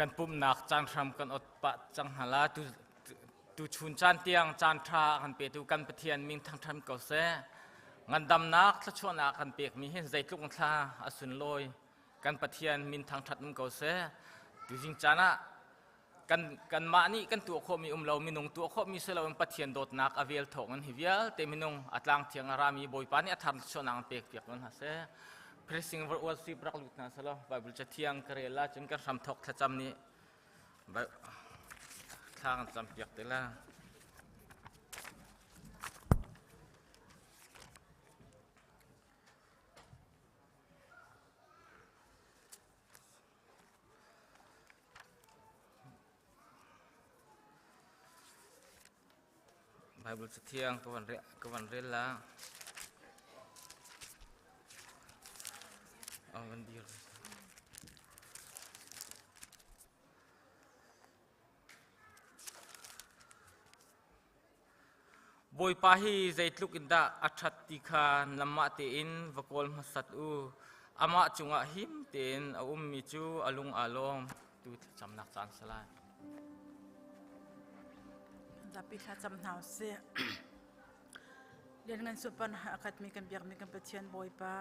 กันปุ่มหนักจานทำกันอดปะจังหลาtu chun chan tiang chan tha kan pe tu kan pathian ming thang tham ko se ngan dam nak thla chona kan pek mi hen zai tluk thla asun loi kan pathian min thang that ko se tu jing chana kan ma ni kan tu kho mi lo minung tu kho mi se lo pathian dot nak avel thong an hivial te minung atlang thiang arami boi pa ni atham chona ang pek pek non ha se pressing worship rak lut na salo bible cha thiang karela chun kan ram thok thla cham niทางจำเปียกแต่ละไบเบิลเที่ยงกวันเรียนละเอาวันเดียวบอยปาฮีใจลุกอินดาอัจฉริคานลำมาเตอินวกอลมาสัตอูอามาจุงอาหิมเตนอามิจูอาลุงอาลงดูจำนักจานสลายดับปีชาจำหนาวเสียเรียนงานสุพรรณอาคาดมีกันเบียกมีกันเปเทียนบอยปา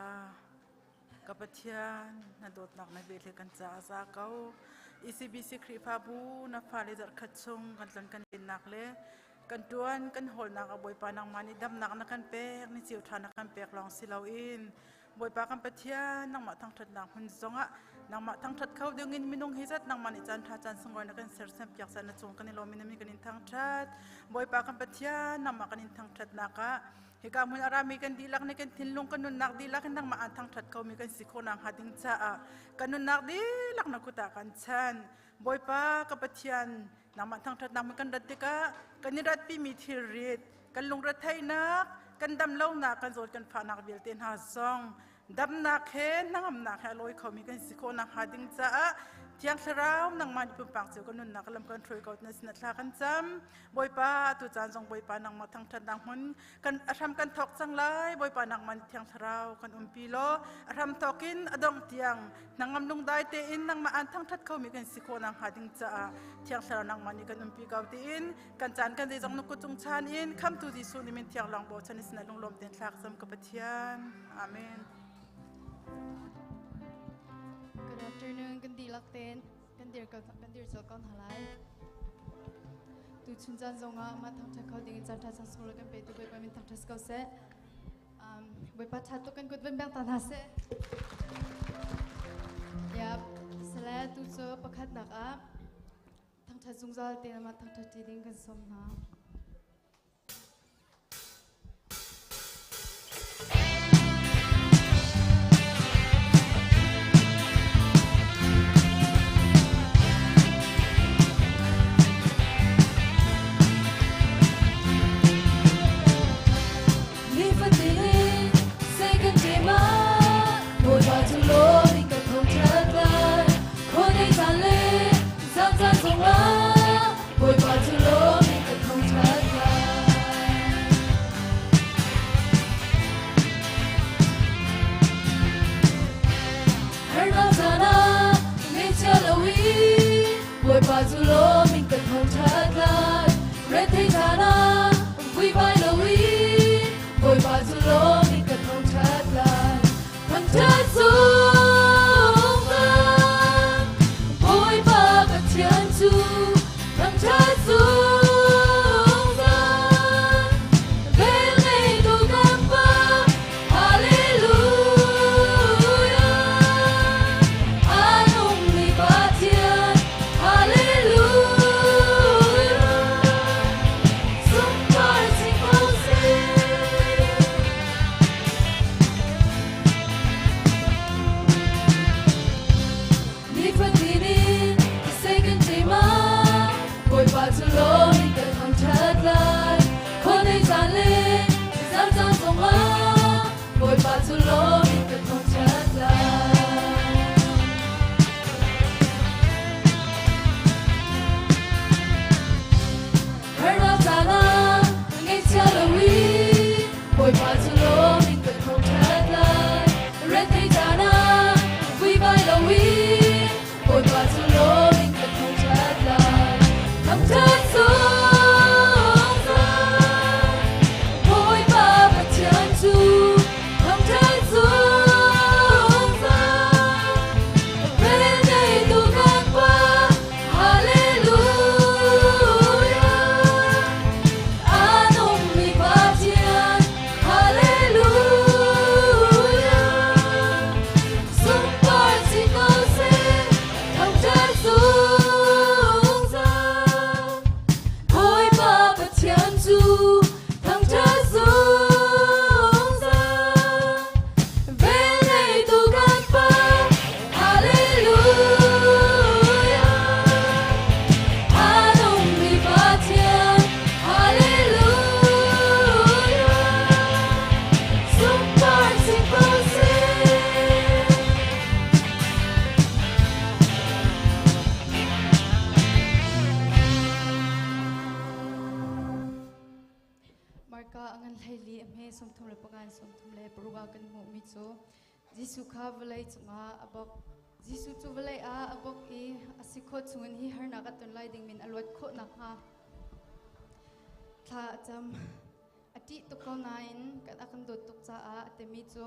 กับเปเทียนนาโดดหนักในเบลกันจ้าซาเกาECBC ครีฟาบูนับฟาเลจัดขัดชงกันจนกันเป็นหนักเลยกันดวนกันหอลนักบอยปานังมานี่ดำนักนักกันเปกนี่จิวทานักกันเปกลองสิลาอินบอยปากันเปเทียนนังมาทั้งทัดนักหุ่นจงะนังมาทั้งทัดเขาเดี๋ยวเงินมินงฮิจัดนังมานี่จันทาจันสงอยนักกันเสือเส้นเปียกสันจงกันนี่เรามินมีกันนินทั้งทัดบอยปากันเปเทียนนังมากันนินทั้งทัดนักะเฮกามุนอารามีกันดีลักในกันทิ้งลงกันนุนนักดีลักนังมาอันทั้งทัดเขามีกันสิโคนังหัดิงจ้ากันนุนนักดีลักนักกุตากันชันบอยปากับเปเทียนนังมาทั้งทัดนังมีกันดัดติกะกันนิรัตปีมีทีรีดกันลงรัฐไทยนักกันดำเล่านักกันโจดกันฝานักเบียเตนหาซองดำนักเห็นนังอำนักเฮลอยเขามีกันสิโคนักหาดิงจ้าเที่ยงเช้านังมันปุ่มปังเสียวกันนุนนักลำกันทรวยกอดในสนัดลากันจำบอยป้าตุจานจงบอยป้านังมาทั้งทัดนังหุ่นกันทำกันทอกจังไรบอยป้านังมันเที่ยงเช้ากันปีโลทำทอกินอดองเตียงนังอำนุงได้เตอินนังมาอันทั้งทัดเขามีกันสิโคนักหาดิงจ้าเที่ยงเช้านังมันกันปีเก่าเตอินกันจานกันได้จังนุกุจงชานอินคำตุดิสุนิมินเที่ยงหลังโบชันิสนัดลงลมเตียนหลักจำกับเทียนอาเมนGood afternoon, kan di lakten, kan dir so kan halai. Tu chunjan zonga ma thang thak khau ding chan tha sang solo kan pe tu bai pa min thang thas kau se. Bai pa tha to kan gut ben bang ta na se. Ya, sala tu so pakhat nak a thang tha zungjal te ma thang tha ti ding kan som na. Hallelujah. nghe som thum le pangan som thum le pruga kan mu mi chu Jisu kha velai chunga abok Jisu chu velai a abok I asikho chungan hi harna ka ton lai ding min alwat kho na ha tha cham ati to ko nain kan akan dot tuk cha a atemi chu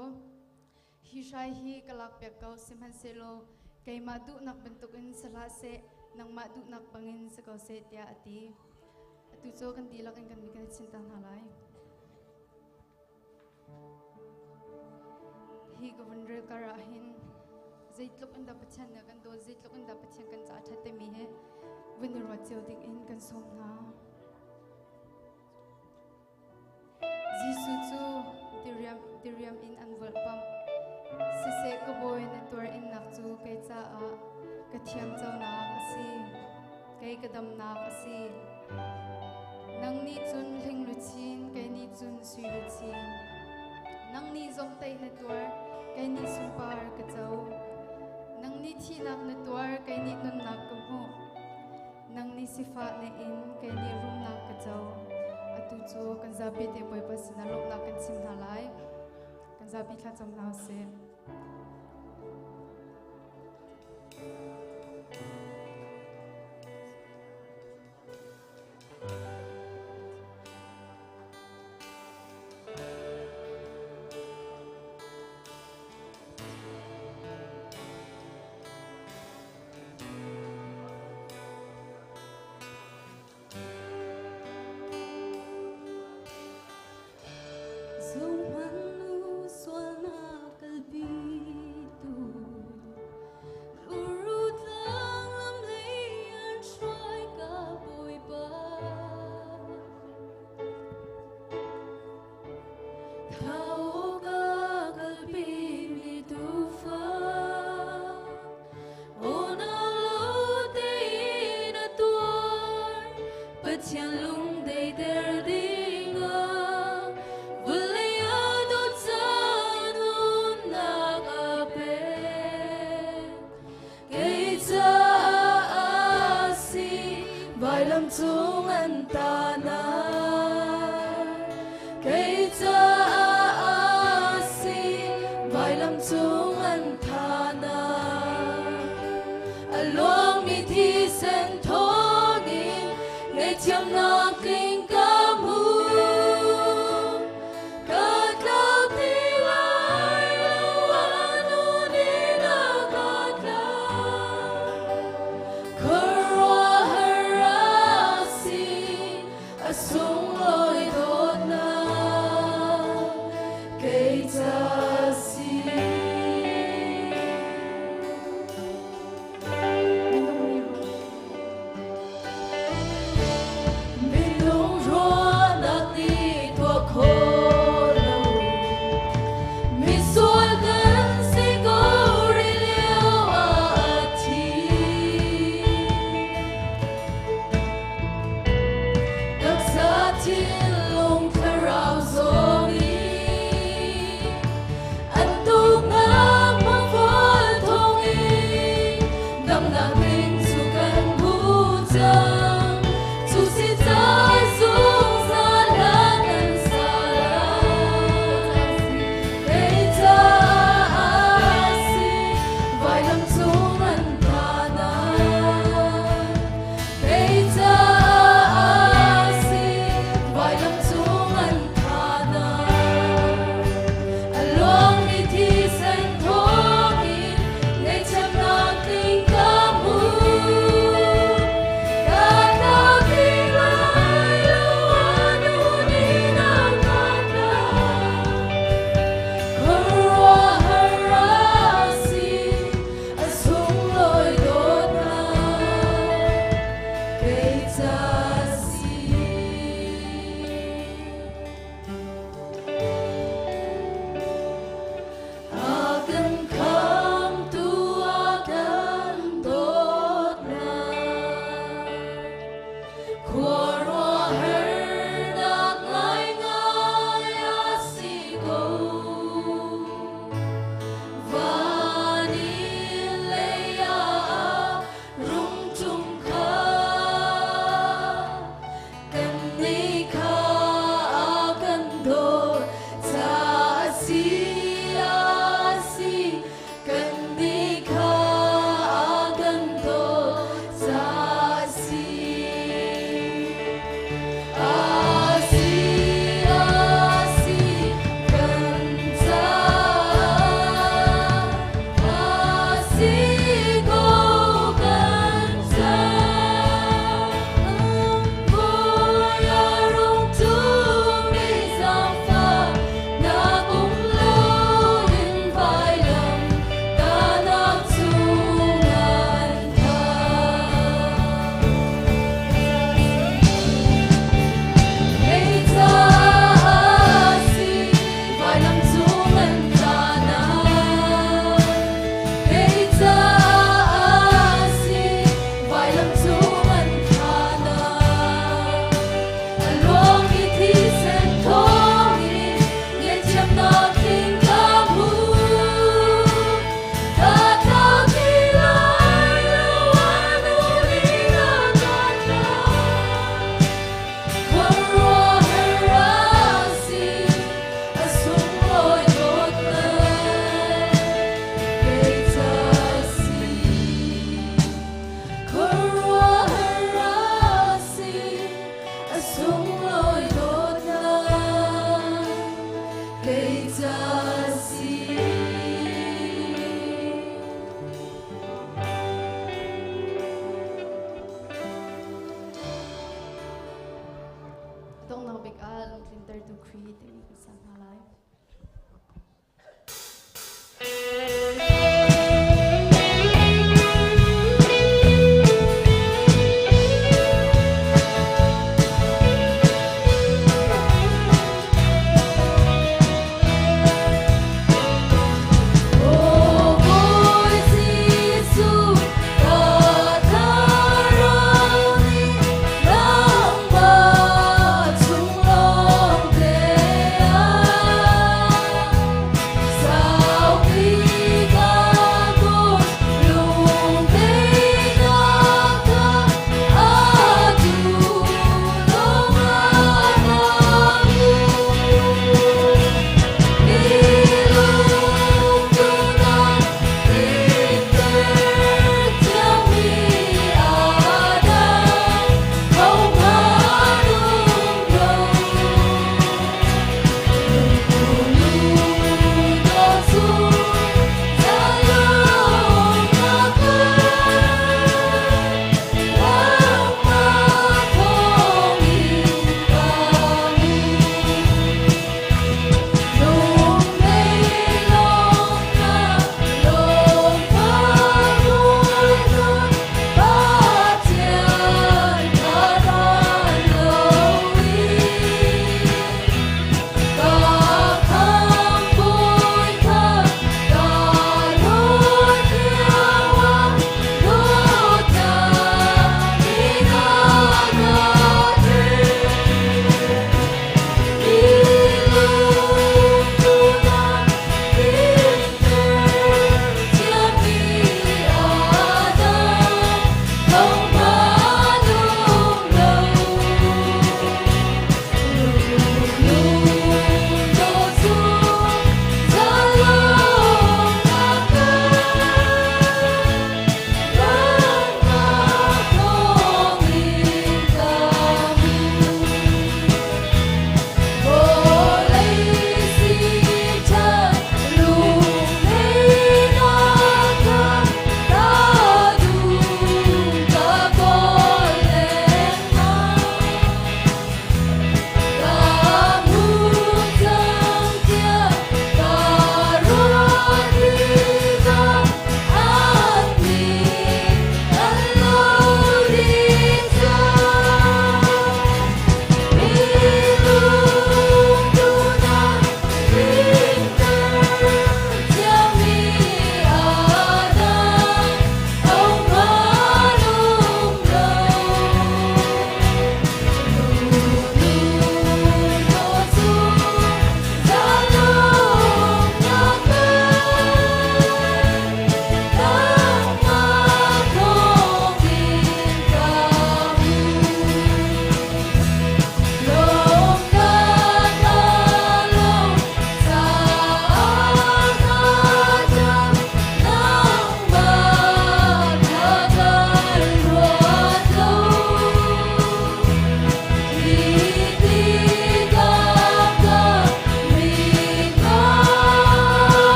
hi shai hi kalak pek kau simhan selo kai ma du nak bentuk in sala se nang ma du nak bangin se kau se tia ati atu chu kan dilak kan mi kan chinta halai hi governor karahin zaitluk anda pachan na kan do zaitluk anda pachan kan cha thatte mi he winner cheu ding in kan som na Jisu chu diriam in anwal pam sise ko boy na tur in nak chu kai cha a ka thiam chau na asi kai kadam na asi nang ni chun hling lu chin kai ni chun sui lu chin nang ni zong tai na tur kai ni sum par ka chau nang ni thi nak na tur kai ni nun nak ka mu nang ni sifa na in kai ni rum nak ka chau atu chu kan zabi te boy pas na lok na kan sim halai kan zabi kha cham na se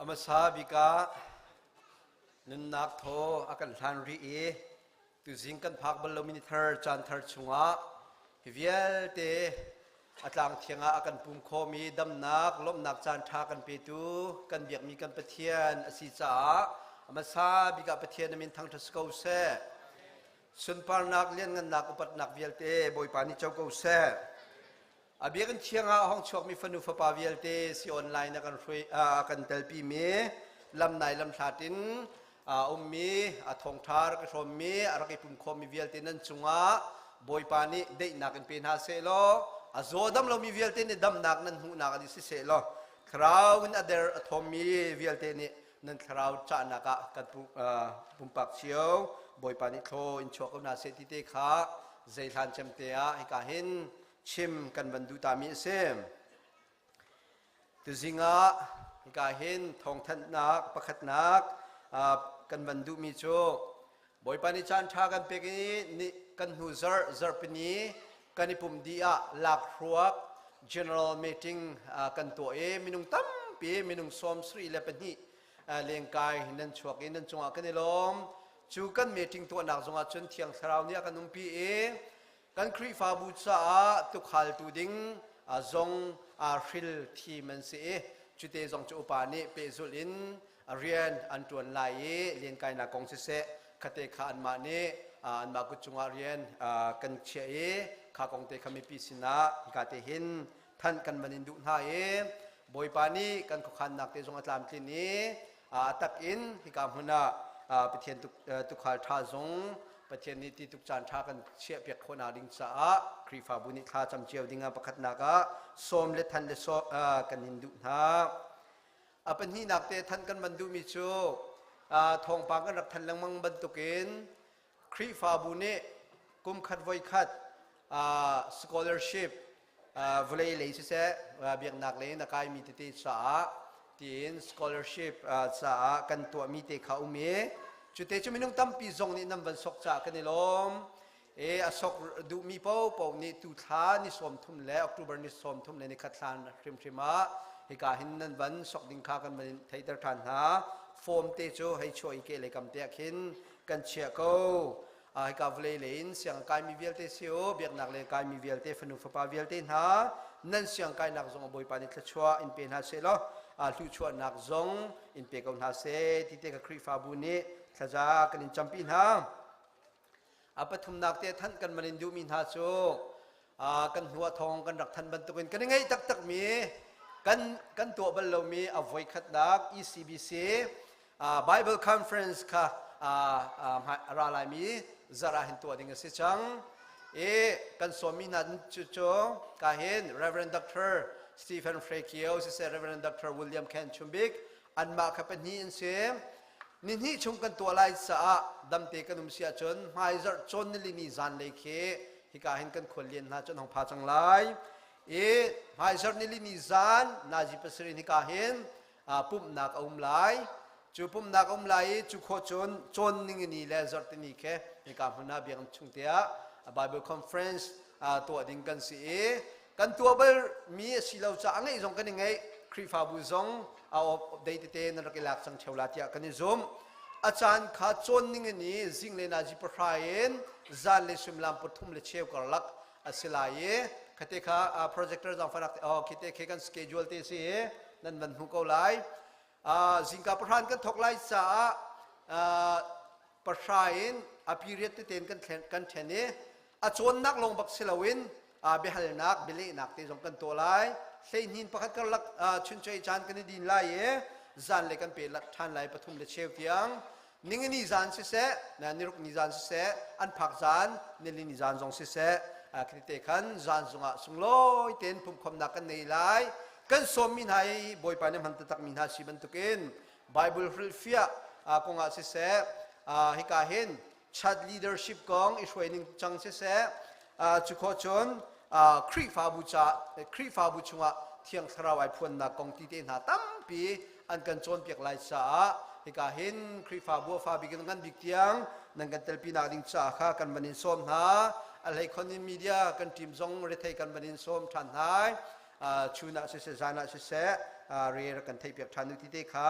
มาซาบิกานุนนักโทอากันทันรีเอตุจิงกันพักบอลมินิเตอร์จันทร์ชงะฮิเวลเตอัตลังเทียงอากันปุ่มโคมีดำนักลบนักจันทากันเปตูกันเบียกมีกันปะเทียนอสิจ้ามาซาบิกาปะเทียนมินทั้งทัศกาวเซสุนปานักเลี้ยงเงินนักอุปัตนักเวลเตบอยปานิเจ้ากาวเซอาเบียกันเทียงอาห้องชกมีฟันุฟปาเวลเตสิออนไลน์นักันคุยกันเตลปีเมลำไหนลำชาตินมีทงทาร์กชมมีอะไรปุ่มโคมีเวลเตนันจุงะบอยปานิเด็กนักเป็นหาเซโลโซดัมเรามีเวลเตนี่ดัมนักนั้นหูนักดิสิเซโลคราวน์อเดอร์ทอมมีเวลเตนี่นั่นคราวจานักกันปุ่มปักเชียวบอยปานิโคอินชกนาเซติเตขาใจทันจำเตียให้กาเห็นชิมกันบรรดุตามิเซมตุจิงะให้กาเห็นทองทันนักประคัดนักกันบรรดุมิโจบอยปานิจันทากันเปกินี่กันหูซาร์ปนีกันนิปุ่มดีอะหลักรัว general meeting กันตัวมินุงตั้มปีมินุงสอมสรีเลปนีเลี้ยงกายนั่นชวกนั่นจงอากันนี่ลมจูกัน meeting ตัวนักจงอาจนเที่ยงสราวนี้กันนุ่มปีกันครีฟาบูชาตุกฮัลตูดิงจงฟิลทีมันเสียจุดเตจงจูปานิเปซุลินเรียนอันตวนไลเลี้ยงกายนักกงเสะคเตขานมาเนอันมากุจงอาเรียนกันเชียข้ากงเตขมิปิสินะกาเตหินท่านกันบันินดุนหาบอยปานีกันขุขันนักเตจงอัตลามทินีตักอินฮิกามหุนาปะเทียนตุกขลท่าจงปะเทียนนิติตุกจานท่ากันเชียเปียกคนอาดิงสาครีฟาบุนิท่าจำเจียวดิงาประคัดนากะสมเลทันเลโซกันนินดุนหาเป็นที่นักเตท่านกันบันดุมิจูทองปางกันรักทันลังมังบรรทุกินครีฟาบุนิกุมขัดไว้ขัดscholarship วลัยเลยสิเสเบียงนักเลยนักการมีติดสาทีน scholarship สากันตัวมีเตขาอุเมจุดเตจุมินุงตั้มปีจงนี่นำบันสกจากกันนี่ลมอสกดูมีเป้าเป้านี่ตุท้านี่สมทุ่มแล้วออกตุบนี่สมทุ่มเลยในขัดลานริมริมาให้การหินนั้นบันสกดิ่งข้ากันบันไทยตระทานหาโฟมเตจูให้ช่วยเกเลยกำเตะขินกันเชียกูให้กับเลยเลยเสียงกายมีเวลเตเสียวเบียกนักเลยกายมีเวลเตฟนุฟปาเวลเตนหานั่นเสียงกายนักจงบอยปานิทชัวอินเป็นหาเซลลุชัวนักจงอินเปกอนหาเซที่เตกครีฟาบุนีขจากันอินจำปีนหาปฐุมนักเตท่านกันมันอินดูมินหาโจกันหัวทองกันรักทันบรรทุกกันยังไงตักมีกันตัวบรรลุมีอภัยขัดนัก ECBC Bible Conference ค่ะราลายมีจาราเห็นตัวดิ่งสิจังกันสมินันจุโจกาเห็น Reverend Dr. Stephen Frekio สิเซ Reverend Dr. William Ken Chumbik อันมาขับเป็นนี้เสียนินี่ชงกันตัวลายสะดำเตกันนุ่มเสียจนหายจจนนิลินีจันเลยเคฮิกาเห็นกันคนเลียนนาจนของพาจังไลหายจนิลินีจันนาจิปสรินิกาเห็นปุ่มนักอุ้มไลจูปุ่มนักอุ้มไลจูโคจนนิงนี่แลจตินีเคฮิกาหัวหน้าเบียงชงเตีย Bible Conference ตัวดิ่งกันสิกันตัวเบอร์มีสิเราจะอังไงจงกันยังไงครีฟาบุจงเอาเดทเตนรักลักสังเชวลาติยากันนี่จมอาจารย์ข้าจนนิงนี่สิ่งเลนาจิปรายนจานเลสุมลามปฐุมเลเชวกลักสิลายคติข้าโปรเจคเตอร์จังฟันักคิดเตะกันสเกจูลเตสีนั่นมันหุกเอาไลสิ่งกับประธานกันทกไลสาประชายนอภิริยเตนกันเทนีอาจนนักลงบักสิลาวินเบฮัลนักเบลีนักที่จงกันตัวไล่เส้นหินประคัดกันลักชุนใจจานกันดินไล่จานเล็กกันเปลักท่านไล่ปฐุมเลเชฟเทียงนิ่งนี่จานสิเสนะนิรุกนี่จานสิเสอันผักจานนิลินี่จานจงสิเสคริเตขันจานจงสุงลอยเต็นพุ่มคมนักกันในไล่กันสมมินให้บอยปานิมันตักมินหาสิบันตุกินไบเบิลฟิลฟิอาคงอาสิเสฮิกาเห็นชัด leadership กองอิสวยนิ่งจังสิเสจุโคชนครีฟาบูชงะเที่ยงสระวายพวนนักกองตีเตนหาตั้มปีอันกันโจนเปียกลายสาฮิกาเห็นครีฟาบัวฟาบิกันกันบิกเตียงนั่งกันเตลปีนาดิงสาข้ากันบันินส้มหาอะไรคนในมีเดียกันทีมจงเรทัยกันบันินส้มทันหาย ชูนักเสจานักเสเรียกันไทยเปียกทันดูที่เตขา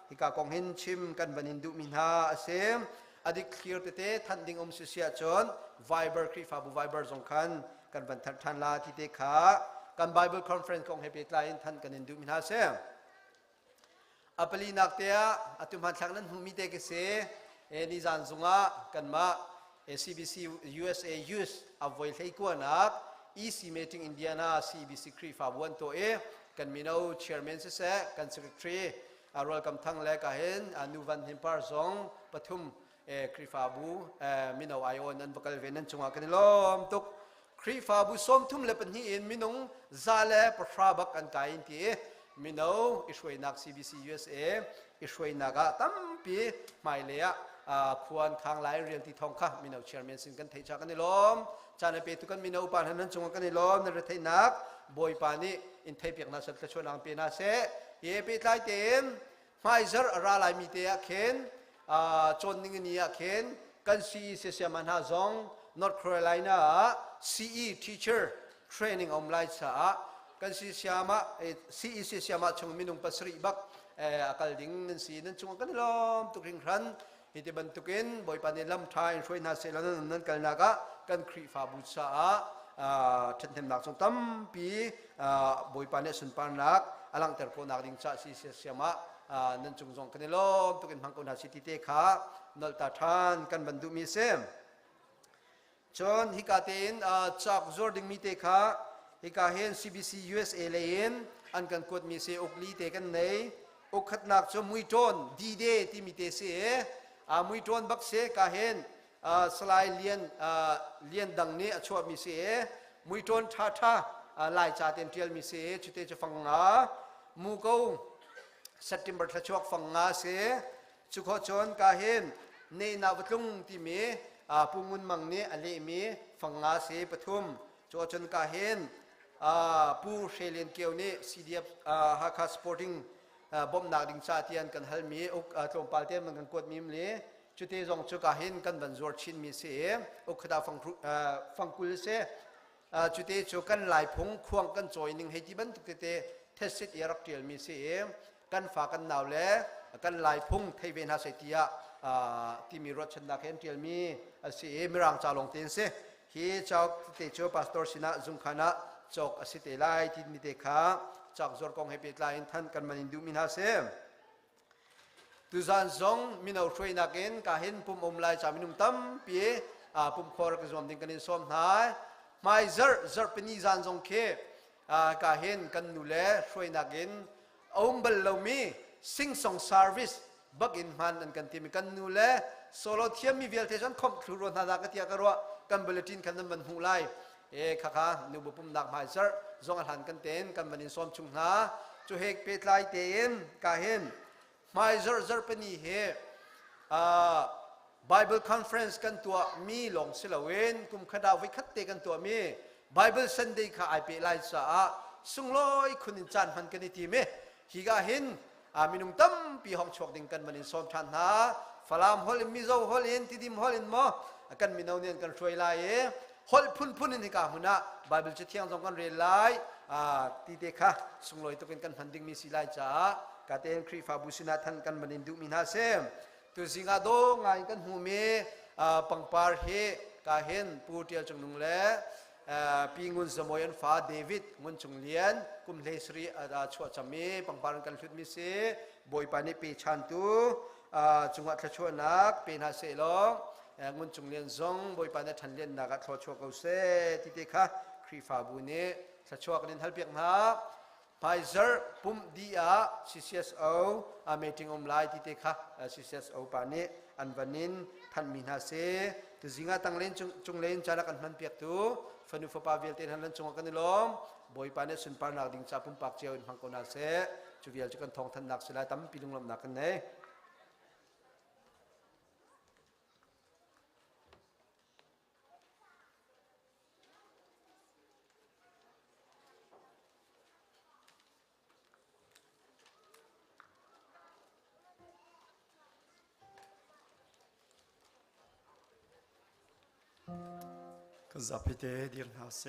ฮิกากองเห็นชิมกันบันินดูมินหาเสมอดีตเคลียร์เตทันดิ่งเสียจนไวเบอร์ครีฟาบูไวเบอร์สงคันกันบันทันลาที่เตขากันไบเบิลคอนเฟรนซ์ของเฮปิตไลน์ทันกันนินดูมินหาเสมอเปลีนักเตียตุมันทักนั้นมีเตกเสนิจานซุงะกันมา CBC USA Youth อวัยเทกวนัก EC Meeting Indiana CBC ครีฟาบุนตัวกันมีเอา Chairman เสกัน Secretary รอลกำทั้งเล็กเห็นนูวันหิมพาร์ซองปฐุมครีฟาบูมีเอาไอโอนันบักลเวนันจุงกันล้อมตุกครีฟาบูส้มทุ่มเล็บนี้อินมีนงซาเลปฟราบักกันกายอินที่มีเอาอิสวยนัก CBC USA อิสวยนักตั้มปีไม่เลี้ยควรทางหลายเรียนที่ทองค่ะมีเอาเชียร์แมนสินกันเทจากกันในล้อมจานเปตุกันมีเอาปานนั้นจงกันในล้อมในประเทศนักบอยปานีอินเทเปียกนักสัตว์ชวนอังเปียนาเสเยเปิดไลเต็มไฟเซอร์ราลายมีเตียเข็นจนนิ่งนี้เข็นกันซีเสียมันหาจง North Carolina CE Teacher Training อมไลซ์กันซีเสียมา CE เสียมาชงมินุงปัสริบักอาการดิ่งนั่นสีนั่นจงกันในล้อมตุกริงครันฮิตบันตุกินบอยปานีลำทายช่วยนาเซลนั้นกันนักกันครีฟาบุษาทันเทมนักสงตั้มปีบอยปานีสุนปานักอลังเตอร์โคนักดิ่งชาซีเสียมานั่นจงจงกันในล้อมตุกินพังคนหาสิติเตขานัลตาทานกันบรรดุมีเซมจนฮิกาเตนจากจอร์ดิงมีเตขาฮิกาเฮน CBC USA เลนอันกันกดมีเซอุกลีเตกันในอุกขัดนักจมุยจนดีเดที่มีเตเสมุยจนบักเสกาเห็นสไลเลียนดังนี้ชวบมีเสมุยจนท่าลายจ่าเต็มเทียลมีเสจุดเตจะฟังงามูกูเซปเทมเบอร์ทชวกฟังงาเสจุขจนกาเห็นในนาวัตลุงที่มีปุงุนมังนี้อเลมีฟังงาเสปทุมจุขจนกาเห็นปูเชลียนเกียวนี้ CDF ฮักคาสปอร์ติ้งบ่มนักดิ่งชาติยันกันฮัลมีอุกตรงปาลเตียนมันกันกดมีมเลยจุดที่จงจุกาหินกันบรรจบชินมีเสียอุกขดาฟังกุลเสียจุดที่จุกันหลายพงควงกันจอยหนึ่งให้ที่บันทุกเตเทสซิตยารักเทียลมีเสียกันฝากันหนาวแล้วกันหลายพงไทยเวนหาเสียที่มีรถชนดาเข็นเทียลมีเสียมีรังจ่าลงเตียนเสียฮีเจ้าเตโชพาสตอร์สินะจุงขณะจอกสิเตไลที่มีเตขาจากจอร์กองเฮปิตไลน์ท่านกันมันอินดูมินาเซมตุจานซงมินเอาช่วยนักเอ็นกาเห็นปุ่มอมลายจามินุมตั้มปีปุ่มคอร์กจอมดิ้งกันอินสอมหายไม่เจอเป็นนิจานซงเคกาเห็นกันนูเลช่วยนักเอ็นอมเบลลมีซิงซองซาร์วิสบักอินมันอันกันที่มีกันนูเลโซโลเทียมมีเวลเทชันคอมครูรนาดากติยากรัวกันเบลตินกันนั้นมันหูไลข้านูบุปุ่มนักไม่เจอจงหันกันเต็นกันมันอินสอมชุงหาจูเฮกเปิดไลเต็นกาเห็นไม่เจอเป็นนี่Bible Conference กันตัวมีหลงสิลเวนกุมขดาวิคัตเตกันตัวมี Bible Sunday ข้าไอเปิดไลน์ซะสุงลอยคุณจันหันกันนี่ทีเมฮิกาเห็นมีนุ่มตั้มปีห้องชกดิ่งกันมันอินสอมชันหาฟลามฮอลมิโซฮอลอินที่ดิมฮอลอินมอกันมีนาเนียนกันช่วยไล่ฮอลพุ่นอินฮิกาหุนะ Bible จะเที่ยงสองกันเรียนไล่ที่เด็กค่ะสุงลอยตัวกันพันดิ่งมีสิไลจ้ากาเตนครีฟาบุสินาทันกันบันินดูมินาเซมตัวสิงาโดงานกันหูเมปังปาร์เฮกาเฮนปูเตียจงนุงเลปีงุนสมอยันฟ้าเดวิดงุนจงเลียนกุมเลสรีชัวจามีปังปาร์กันชุดมิเซบอยปานิปีชันตูจงวัดชัวนักเป็นฮาเซลองงุนจงเลียนซงบอยปานิทันเลียนนักชัวชัวเกาเซที่เด็กค่ะครีฟาบุเนชัวกันเล่นฮัลเปียกนักPfizer ปุ่มดีCCSO meeting อมไลน์ที่เตะค่ะ CCSO ปานีอันวันนี้ท่านมีนาเซตุจิงาตั้งเล่นจงเล่นจารักันมันเปียกตัวฟันุฟปาเวลเตนหันเล่นจงกันนี่ล้อมบอยปานีสุนปานักดิ่งจับปุ่มปากเจียวอินพังโกนาเซจูเวียลจุกันทองทันนักสลายตั้มปีลุงลำนักกันเน่ก็จับพิเตเดียร์นาเซ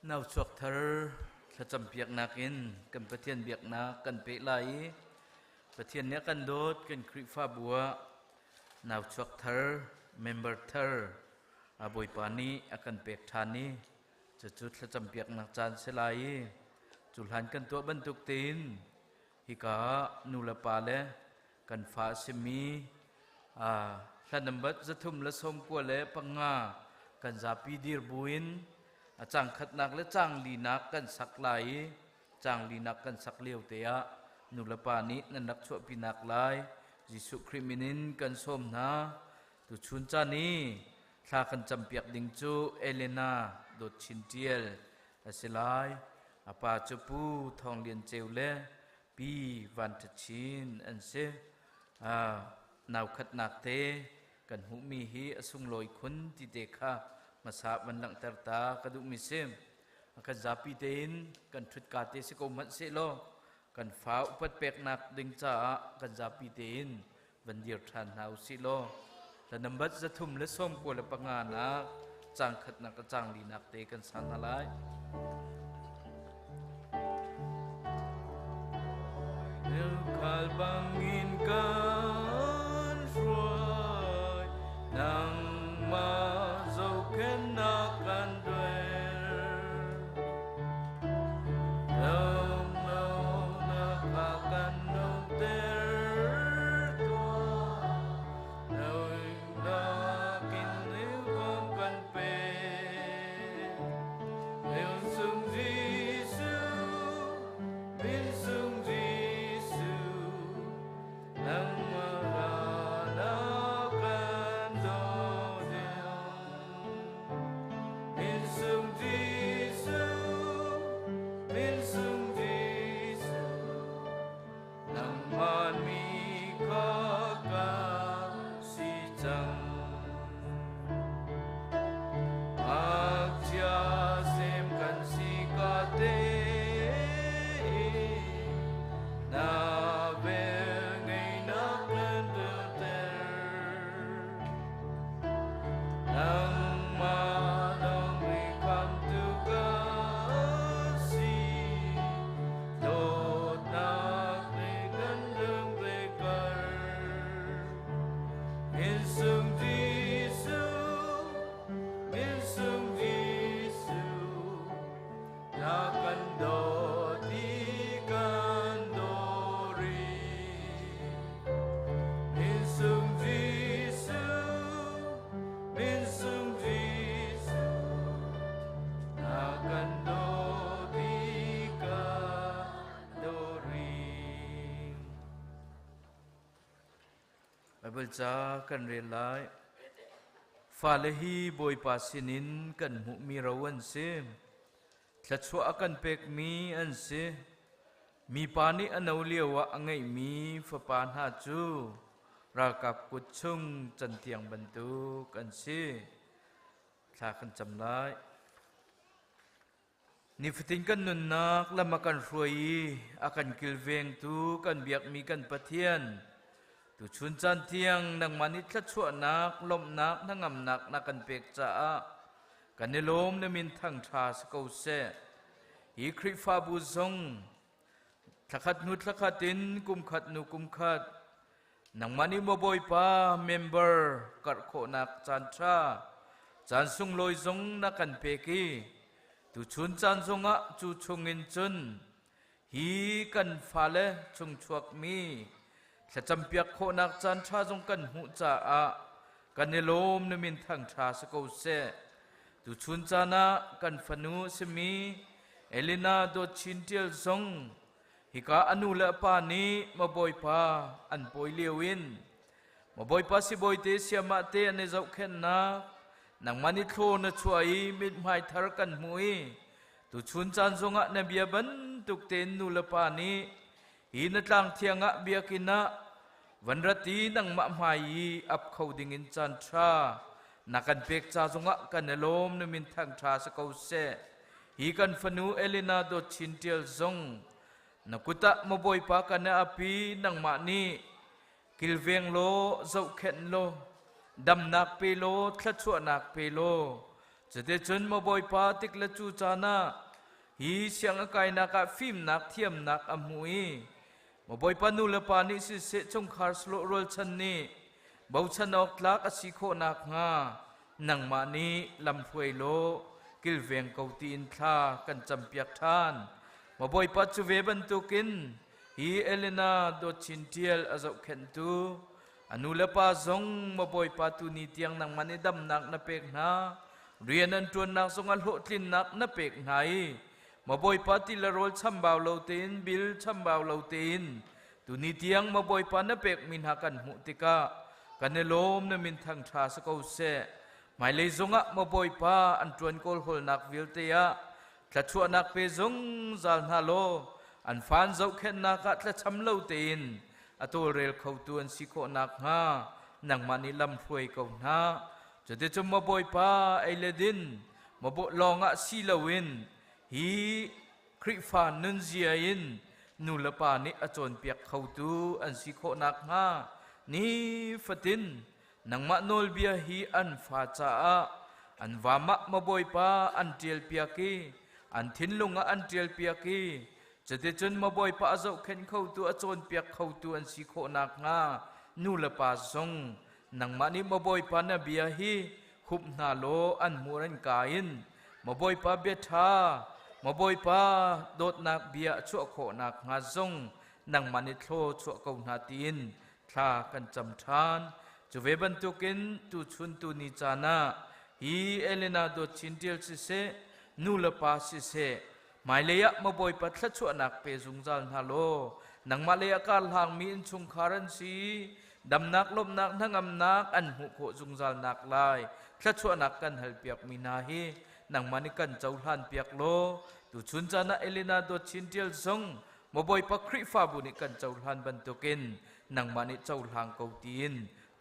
Nào chuộc thở là chấm biếc nakin cần phát thiên biếc na cần bể lại phát thiên nhé cần đốt cần kỹ pha bùa nào chuộc thở member thở bồi pani akan bể thani chút chút là chấm biếc na chan sẽ lại chul han cần tua ban tuk tin hi cả nula pale cần phá semi là number rất thum là som qua lệ panga cần zapi dir buin chang khát nak le chang li nak kan sak lai chang li nak kan sak leo te a nulapa ni nan nak chu pinak lai jisu kriminin kan som na tu chun cha ni thla kan champiak ding chu elena dot chintiel asilai apa chu pu thong lian cheu le pi van chin an se naw khat nak te kan hu mi hi asung loi khun ti te kha masap man lang tarta kaduk misim kan zapi tein kan thut ka te se ko mat se lo kan fa upat pek nak ding cha kan zapi tein vandir than hau si lo la nambat za thum le som ko le panga na chang khat na ka chang li nak te kan san halai el kal bangin kan froi nang ma can knock on door. No, knock on no there. No, knock in the con pay. Will sung Jesus, will sung Jesus. Nang marana kan do. Sem kan si Bible cha kan re lai fa le hi boi pa sinin kan mu mi rawan se thla chua kan pek mi an se mi pani anau liawa angai mi fa pan ha chu ra kap kut chung chan tiang bantu kan se thla kan cham lai ni fitin kan nun nak lama kan ruai akan kilveng tu kan biak mi kan pathian tu chun chan tiang nang manit thla chua nak lom nak nangam nak na kan pek cha kan ne lom na min thang tha sa ko se hi khri fa bu zong thakhat nu thakhatin kum khat nu kum khat nang mani mo boy pa member kar kho nak chan tha chan sung loi zong na kan pe ki tu chun chan zonga chu chungin chun hi kan fa le chung chuak mi thla champiak kho nak chan tha zong kan hu cha a kan ne lom na min thang tha sa ko se tu chun chana kan fanu se mi Elena do chintial zong hika anu la pa ni ma boy pa an poi liwin ma boy pa si boy te siama te ane zau khen na nang mani thlo na chuai mit mai thar kan mui tu chun chan zonga na bia ban tuk ten nu la pa ni hi na tlang thianga bia kina vanrati nang ma mai ap khau ding in chan tha nakan pek cha zonga kan lom na min thang tha sa ko se hi kan fanu Elena do chintial zong nakuta maboy pa kana api nang mani kilveng lo zau khen lo dam nak pe lo thla chua nak pe lo chete chun maboy pa tik la chu chana hi siang kai na ka phim nak thiam nak amui maboy pa nu la pa ni si se chung khar slo rol chan ni bau chanok tlak asi kho nak nga nang mani lam phoi lo kilveng kauti in tha kan champiak than ma boy pa chu ve ban tu kin hi Elena do chintial azau khen tu anula pa zong ma boy pa tu ni tiang nang mani dam nak na pek na rian an tuan nak zong al ho tlin nak na pek nai ma boy pa ti la rol cham baw lo tin bil cham baw lo tin tu ni tiang ma boy pa na pek min ha kan mu tika kan ne lom na min thang tha sa ko se mai le zonga ma boy pa an tuan kol hol nak vil te ya thla chua nak pe zong zal na lo an fan zau khen na ka thla cham lo tin atol rel khau tu an si kho nak nga nang mani lam phuai ko na chate chum ma boy pa ai le din ma bo longa si lawin hi khri fa nun zia in nu la pa ni achon piak khau tu an si kho nak nga ni fatin nang ma nol bia hi an fa cha a an wa ma boy pa an tiel piaki an thin lunga an tiel piaki chate chun ma boy pa zo khen khau tu achon piak khau tu an si kho nak nga nu la pa zong nang ma ni ma boy pa na bia hi khup na lo an muran kain ma boy pa be tha ma boy pa dot nak bia chu kho nak nga zong nang ma ni thlo chu ko na tin tha kan cham than chu ve ban tu kin tu chun tu ni chana hi Elena do chintial si se nu la pa si se mai leya ma boy pa thla chu nak pe zung zal na lo nang ma leya kal hang mi in chung kharan si dam nak lom nak nangam nak an hu kho zung zal nak lai thla chu nak kan hal piak mi na hi nang mani kan chau hlan piak lo tu chun chana Elena do chintial zong ma boy pa khri fa bu ni kan chau hlan ban tu kin nang mani chau hlang ko tin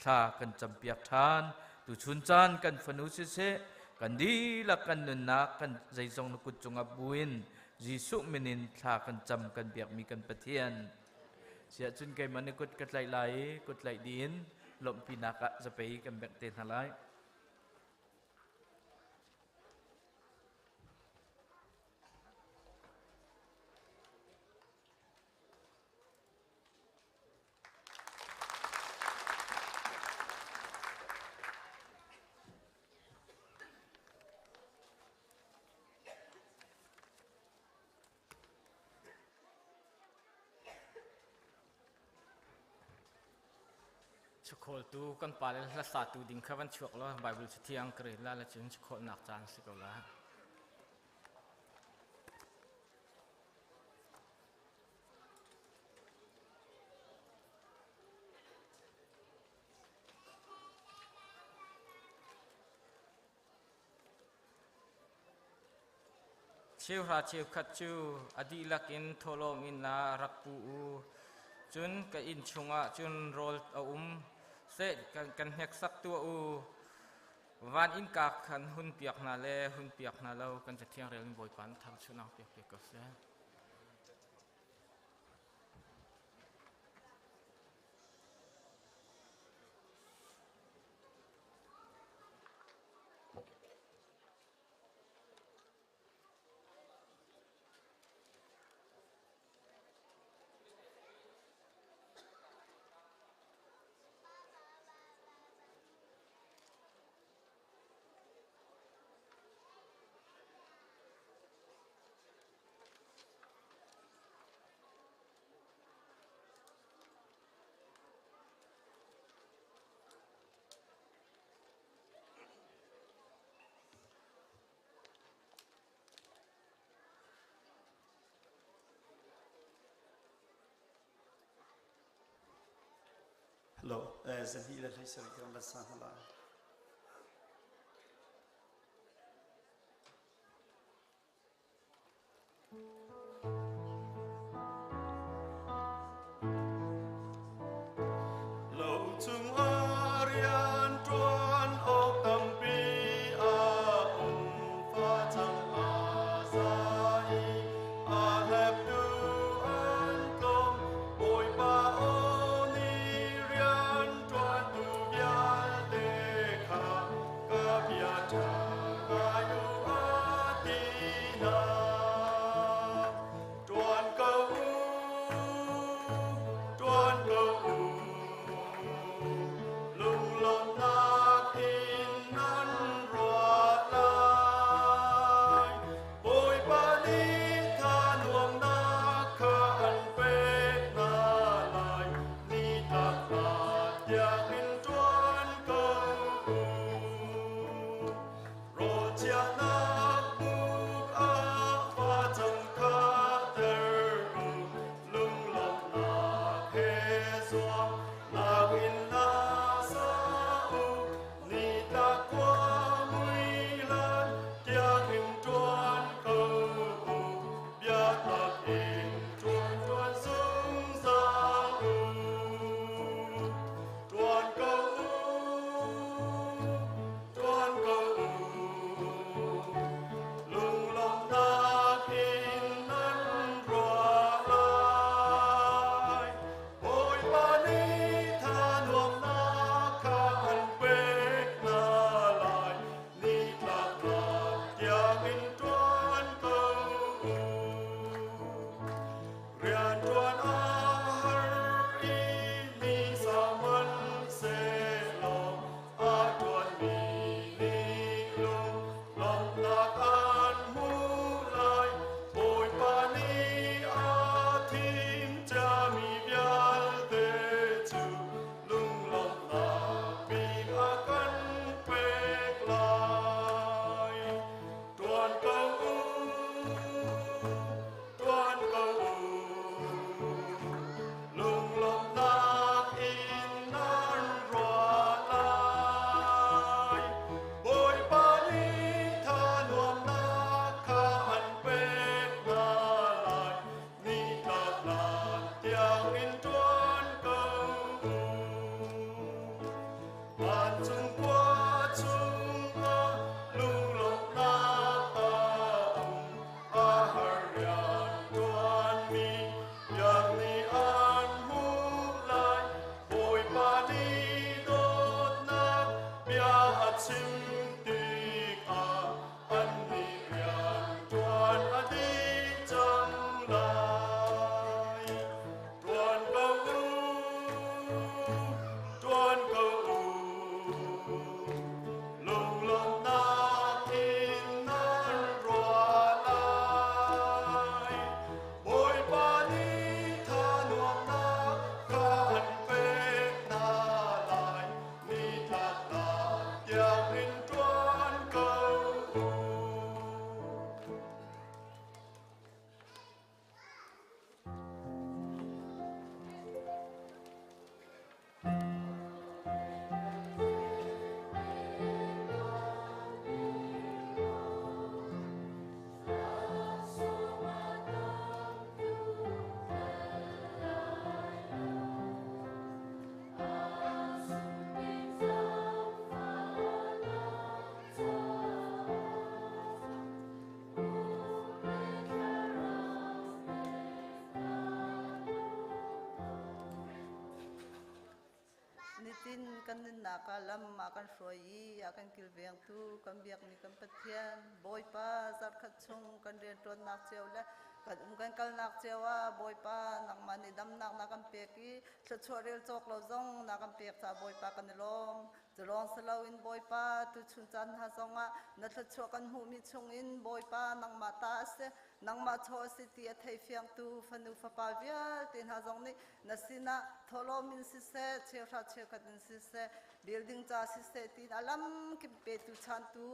tha kan cham piak than tu chun chan kan fanu si se kan di la kan nun na kan zai zong na kut chung abuin jisu minin tha kan cham kan biak mi kan pathian sia chun kai mani kut kat lai lai kut lai din lom pinaka zapei kan bek ten halai chukol tu kan pale la sa tu ding khawan chuak lo bible thiang kre la la chun chukol nak chan si ko la chiêu ra chiêu khát chu adi lakin tholom in la rakpu u chun ka in chunga chun rol se kan hek sak tu u van in ka khan hun piak na le hun piak na lo kan cha thiang rel boi pan thang chuna piak piak ka se Hello, Zahila Lisa Gambasana. Lâu chung Arian tuan ok tâm bi a pha chang a sai a hep tu an công bồi ba ô ni rian tuan tu bia te kha ka bia cha ka yu a ti na nin na kalam akan soi akan kilveng tu kan biak mi kan pathian boy pa zat khat chung kan rian ton nak chewla kan kal nak chewa boy pa nak mani dam nak na kan peki chorel chok lo zong na kan pek cha boy pa kan lom Zalong selaw in boy pa tu chun chan ha zonga na thacho kan hu mi chung in boy pa nang mata se nang ma cho si ti a thei fiang tu fanu fa pa via tin ha zong ni na sina tholo min si se cheu tha cheu ka din si se building cha si se tin alam ki pe tu chan tu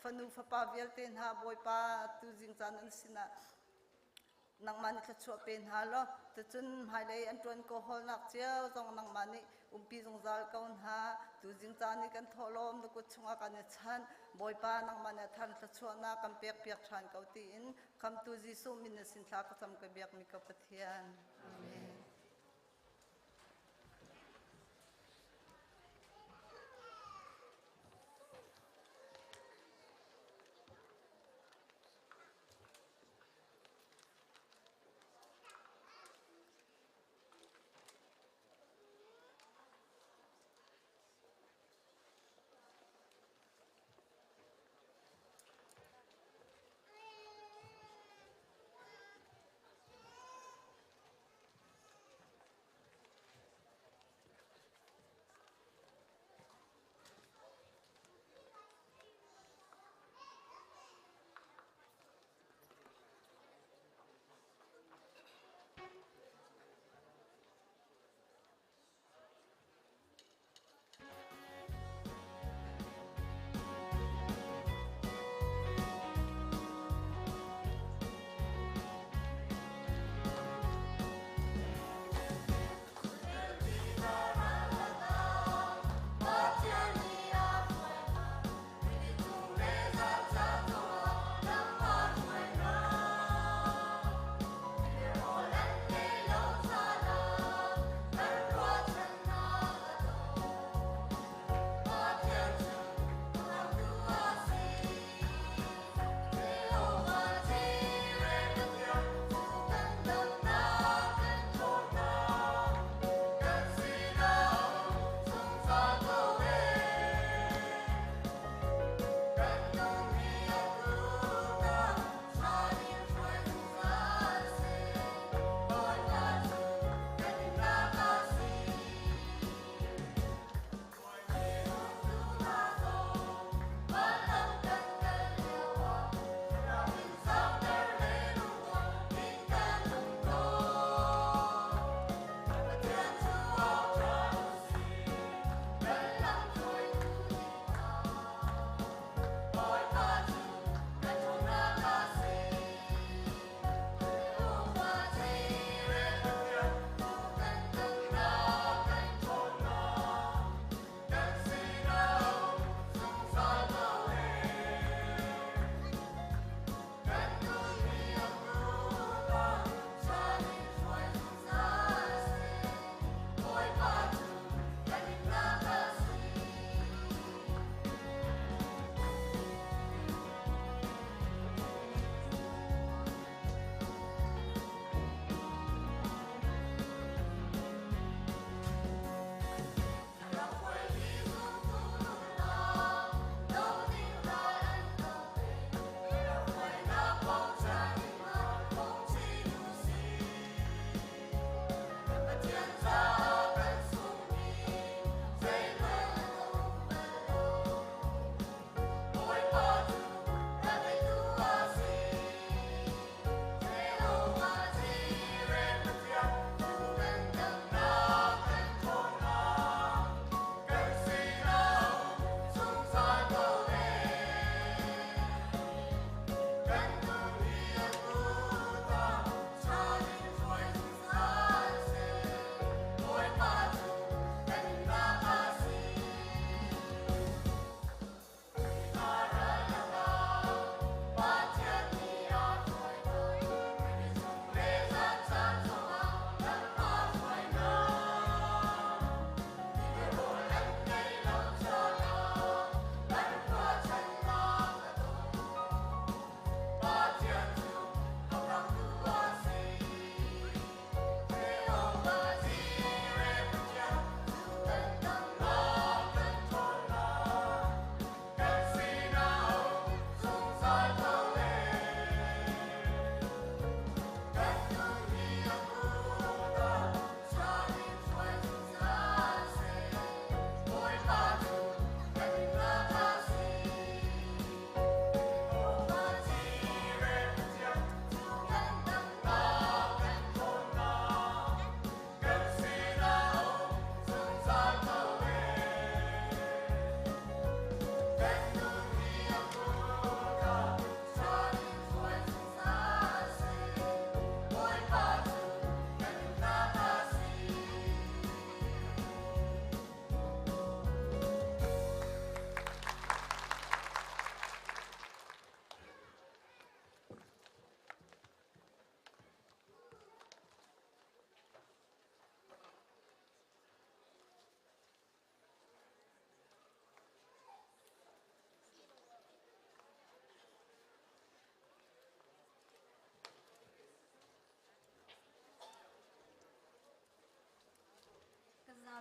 fanu fa pa via tin ha boy pa tu jing chan an sina nang mani thacho pen ha lo tu chun hai lei an tuan ko hol nak cheu zong nang mani pi zong zal kaun ha tu jing chani kan tholom nu ko chunga kan chan boy pa nang mani than thacho na kan pek pek than kau ti in kam tu jisu min sin thla ka cham ka biak mi ka pathian amen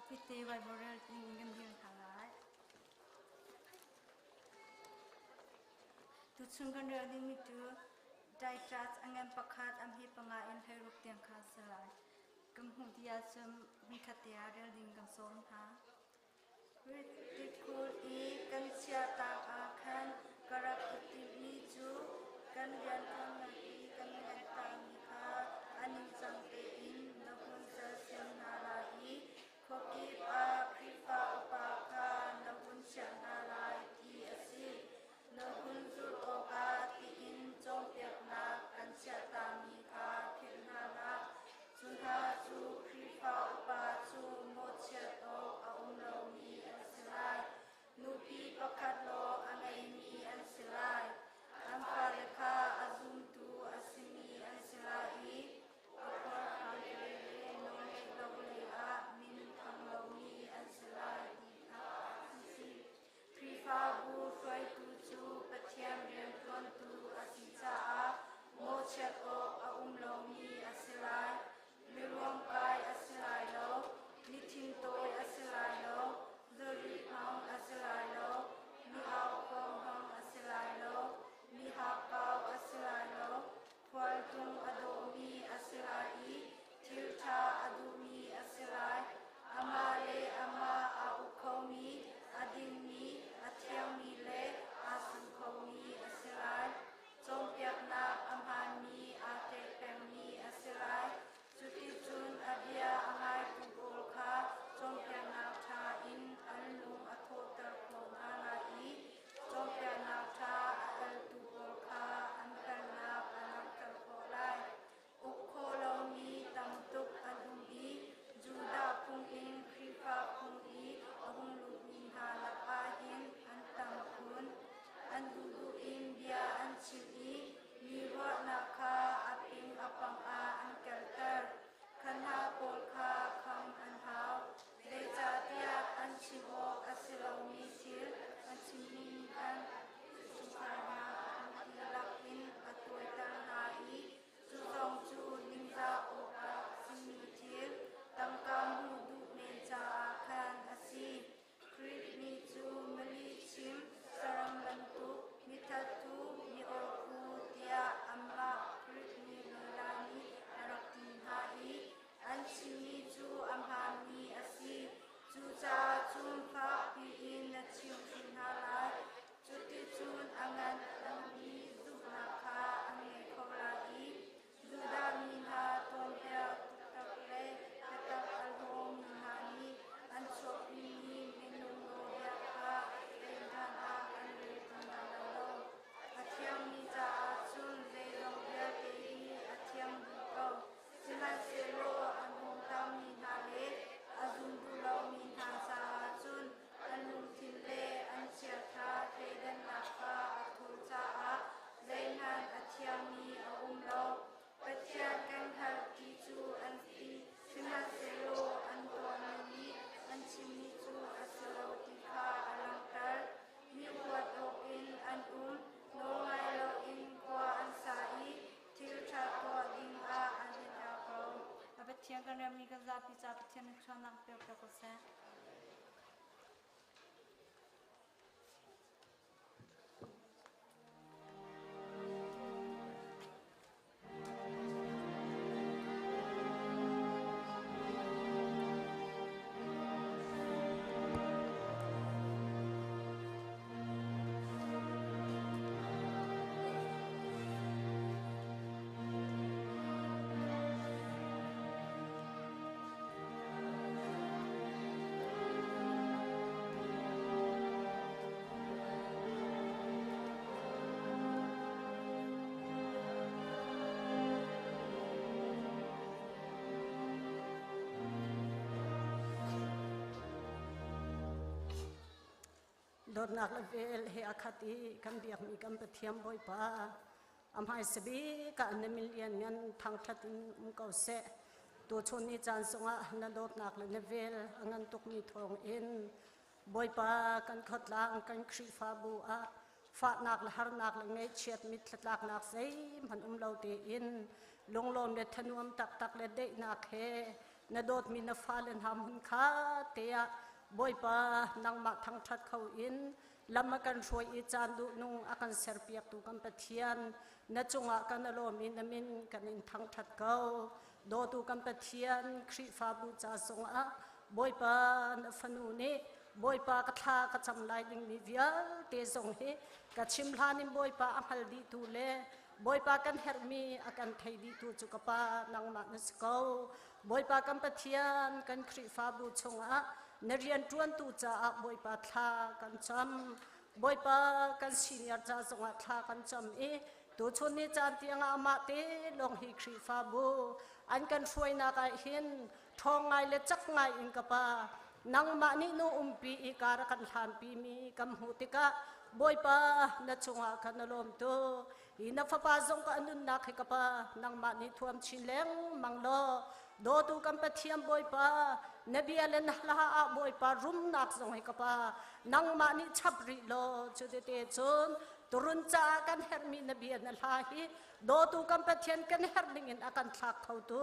พิธีไว้บริเวณนี้กันเพียงทางร้ายทุกช่วงกันเรื่องนี้มีตัวได้จัดอังเงินประคาดอันที่ปังอาอินให้รูปเตียงคาสลายกังหูที่อาจจะมีขัดแย้งเรื่องดิ้งกังโซนหาวิธีคูอีกันเชียตาอาคันกระปุติมีจูกันเรียนทำนาทีกันเรียนตามีคาอันนี้จังเตอินนักบุญจะเสียงนาลาอีขอกีบอาคริฟาอุปาคานักบุญเสียงนาลาอีอาศินักบุญจุดโอกาตีอินจงเปียกนักกันเชียตามีคาเข็นนาลาสุนทาจูคริฟาอุปาจูโมเชโตอาอุมโลมีอันสลายนูปีประคัดโลอันไอมีอันสลายอัมฟาเลคาอาซุมตูอาซิมีอันสลายอัปปะฮันเรโนเลโลเลอามินทังโลมีอันสลายดีอาซิคริฟาบูฟอยตูจูปะเทียมเรียนพลนตูอาซิจาโมเชโตอาอุมโลมีอันสลายมีรวมกายอัสลายโลมีทิมโตยอัสลายโลดริพังอัสลายโลมีอาคองหังอัสลายโลมีหาเกาอัสลายโลควายตุงอโดมีอัสลายทิวชาอดูมีอัสลายอามาเลอามาอาอุโคมีอดินมีอาเทียมมีเลอาสุโคมีอัสลายจงเปียกนาบอัมพานมีอาเตแปงมีอัสลายจุติจุนอาเบียอาไงตุโบลคาจงเปียนาชาอินอันลุงอโทตะโคนาลาอีจงเปียนาชาอัลตุโบลคาอันเป็นนาอันตะโคไลอุโคโลมีตัมตุกอันดุอีจูดาพุงอินคริฟาพุงอีอหุงลุมินฮาลาปาหินอันตัมคุณอันดูดูอินเบียอันชิลีมีวะนาคาอปิงอปังอาอันเกลเตอร์คันหาโปลคาคำอันหาวเดจาเตียอันชิโบอัสโลมีทิลอันชิมินอันสุภานาอันทีลักอินอัตวยตังหาอีจุซองจูลิงซาโอกาซิมิทิลตังกามูดุเมจาคันอาซีคริตมีจูมลิชิมสรัมบันตุมิทัตุมิโอคูเตียอัมมาคริตมีลานีอารักตินหาอีอันชิมิจูอัมฮามีอาซีจูจาจุมฟาปีอินนัชิมฟินฮาลายจุติจุนอังันอันมีซุบนาคาอันเนโคลาอีจูดามินฮาตอนเอลตุกเลตะตักอัลโฮมินฮานีอันโชปินีเมนุโนเดียคาเรนทานาอันเรตันดาลโลอาเทียมมีจาจุนเรลงเดียเตอีอาเทียมบุโกสิลันเซโลอันหงตามินฮาเลอาจุนบุโลมินฮาซาจุนอันลุงทินเลอันเชียทาเทเดนนาคาอัทุจาอาเรนันอาเทียมมีอาอุมโลปัจจัยกันทัลกิจูอันตีสิลันเซโลอันตัวมีอันชิมิจูอัสโลติคาอลังการมีวัดโออินอันโนไมโลอินกว่าอันสาอีทิวชาตัวดิงอาอันเดดาโกอาเปเทียงกันเรียมีกันซาพิจาเปเทียนชวนักเปียกเปียกเสะ โดนนักเลเวลเฮอาคติกันเบียกมีกันเปทียมบ่อยป้าอำหายสบีกันมิลเลียนเงินทางทัดมุกเอาเสะตัวชนนี้จานสงะนันโดนนักเลเวลงานตุกมีทองอินบ่อยป้ากันขัดล้างกันครีฟาบูอาฟานักละหารนักละเงยเชียดมิตรลักนักใส่มันเราตีอินลงลมเด็ดทนวมตักตักเล็ดเด็กนักเฮ na dot mi na falen ham hun kha tea boy pa nang ma thang that khau in lama kan roi I chan du nung akan serpiak tu kan pathian na chunga kan lo mi na min kan in thang that kau do tu kan pathian khri fa bu cha songa boy pa na fanu ne boy pa ka tha ka cham lai ding mi vial te zong he ka chim hlanin boy pa anghal di tu le boy pa kan hermi akan thei di tu chu ka pa nang ma na skau boy pa kan pathian kan khri fa bu chunga na rian tuan tu cha a boy pa tha kan cham boy pa kan senior cha zonga tha kan cham e tu chun ni chan tiang ama te long hi khri fa bu an kan suai na ka hin thong ngai le chak ngai in ka pa nang ma ni no umpi I kar kan than pi mi kam hu tika boy pa na chunga kan lom to ina fa pa zong ka anun na khi ka pa nang ma ni thuam chin leng mang lo do tu kam pathiam boy pa nabi alen hla a boy pa rum nak zong hi ka pa nang ma ni chapri lo chu de te chon turun cha kan hermi nabi an hla hi do tu kam pathian kan herning in akan thak khau tu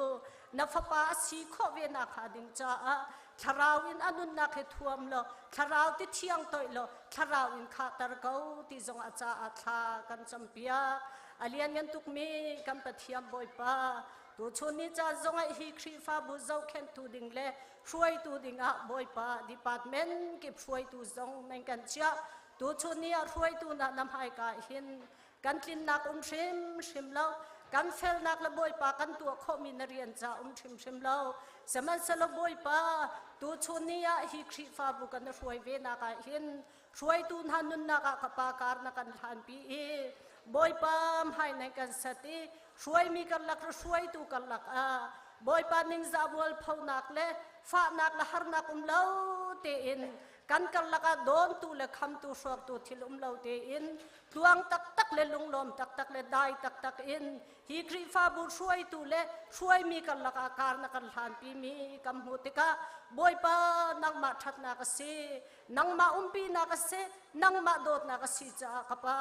na fa pa si kho ve na kha ding cha a tharau in anun na khe thuam lo tharau ti thiang toi lo tharau in kha tar kau ti zong acha a tha kan champia alian yan tuk me kam pathiam boy pa tu chun ni cha zong ai hi khri fa bu zau khen tu ding le hruai tu ding a boy pa department ki hruai tu zong nang kan chia tu chun ni a hruai tu na nam hai ka hin kan tin nak shim lo kan fel nak la boy pa kan tu kho mi na rian cha shim lo saman salo boy pa tu chun ni a hi khri fa bu kan hruai ve na ka hin hruai tu han nun na ka pa kar na kan than pi e boy pa hai nang kan sati hruai mi kan lak hruai tu kan lak a boy pa ning za bol phau nak le fa nak la har nak lo te in kan laka don tu le kham tu shop tu thilum lo te in tuang tak tak le lunglom tak tak le dai tak tak in hi khri fa bu hruai tu le hruai mi kan laka kar na kan than pi mi kam hutika boy pa nang ma that na ka se nang ma umpi na ka se nang ma dot na ka si cha ka pa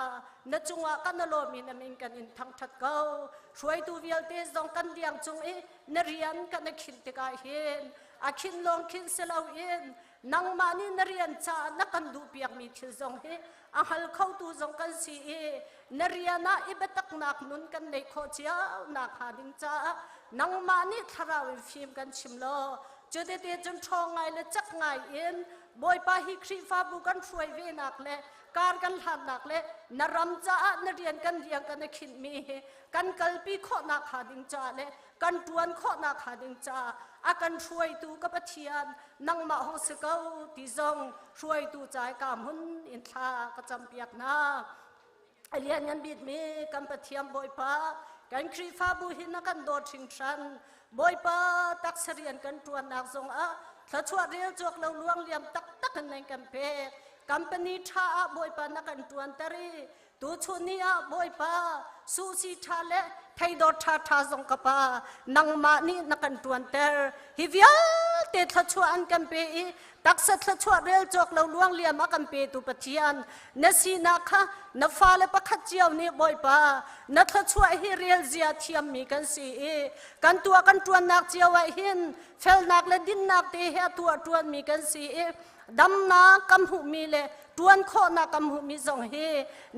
na chunga kan lo mi na min kan in thang that kau hruai tu vial te zong kan diang chung e na rian kan na khin te ka hen akhin long khin selau in nang mani narian cha na kan du piak mi thil zong he a hal khau tu zong kan si e nariana ibetak nak nun kan nei kho chia na kha ding cha nang mani tharau phim kan chimlo chode te chon thong ngai le chak ngai in boy pa hi khri fa bu kan hruai ve nak le kar kan hlan nak le naram cha narian kan diang kan khin mi he kan kalpi kho na kha ding cha le kan tuan kho na kha ding cha akan hruai tu ka pathian nang ma hong se kau ti zong hruai tu chai kam hun in tha ka cham piak na alian yan bit me kam pathiam boy pa kan khri fa bu hin na kan do thing tran boy pa tak serian kan tuan nak zong a thla chua rel jok lo luang liam tak tak nang kan pe company tha boy pa na kan tuan tari tu chunia boy pa su si tha le thai do tha zong ka pa nang ma ni na kan tuan ter hi vial te thla chua an kan pe I tak sa thla chua rel jok lo luang liam a kan pe tu pathian na si na kha na fa le pa khat chiaw ni boy pa na thla chua hi rel zia thiam mi kan si e kan tua kan tuan nak chiaw ai hin fel nak le din nak te he tua tuan mi kan si e dam na kam hu mi le tuan kho na kam hu mi zong he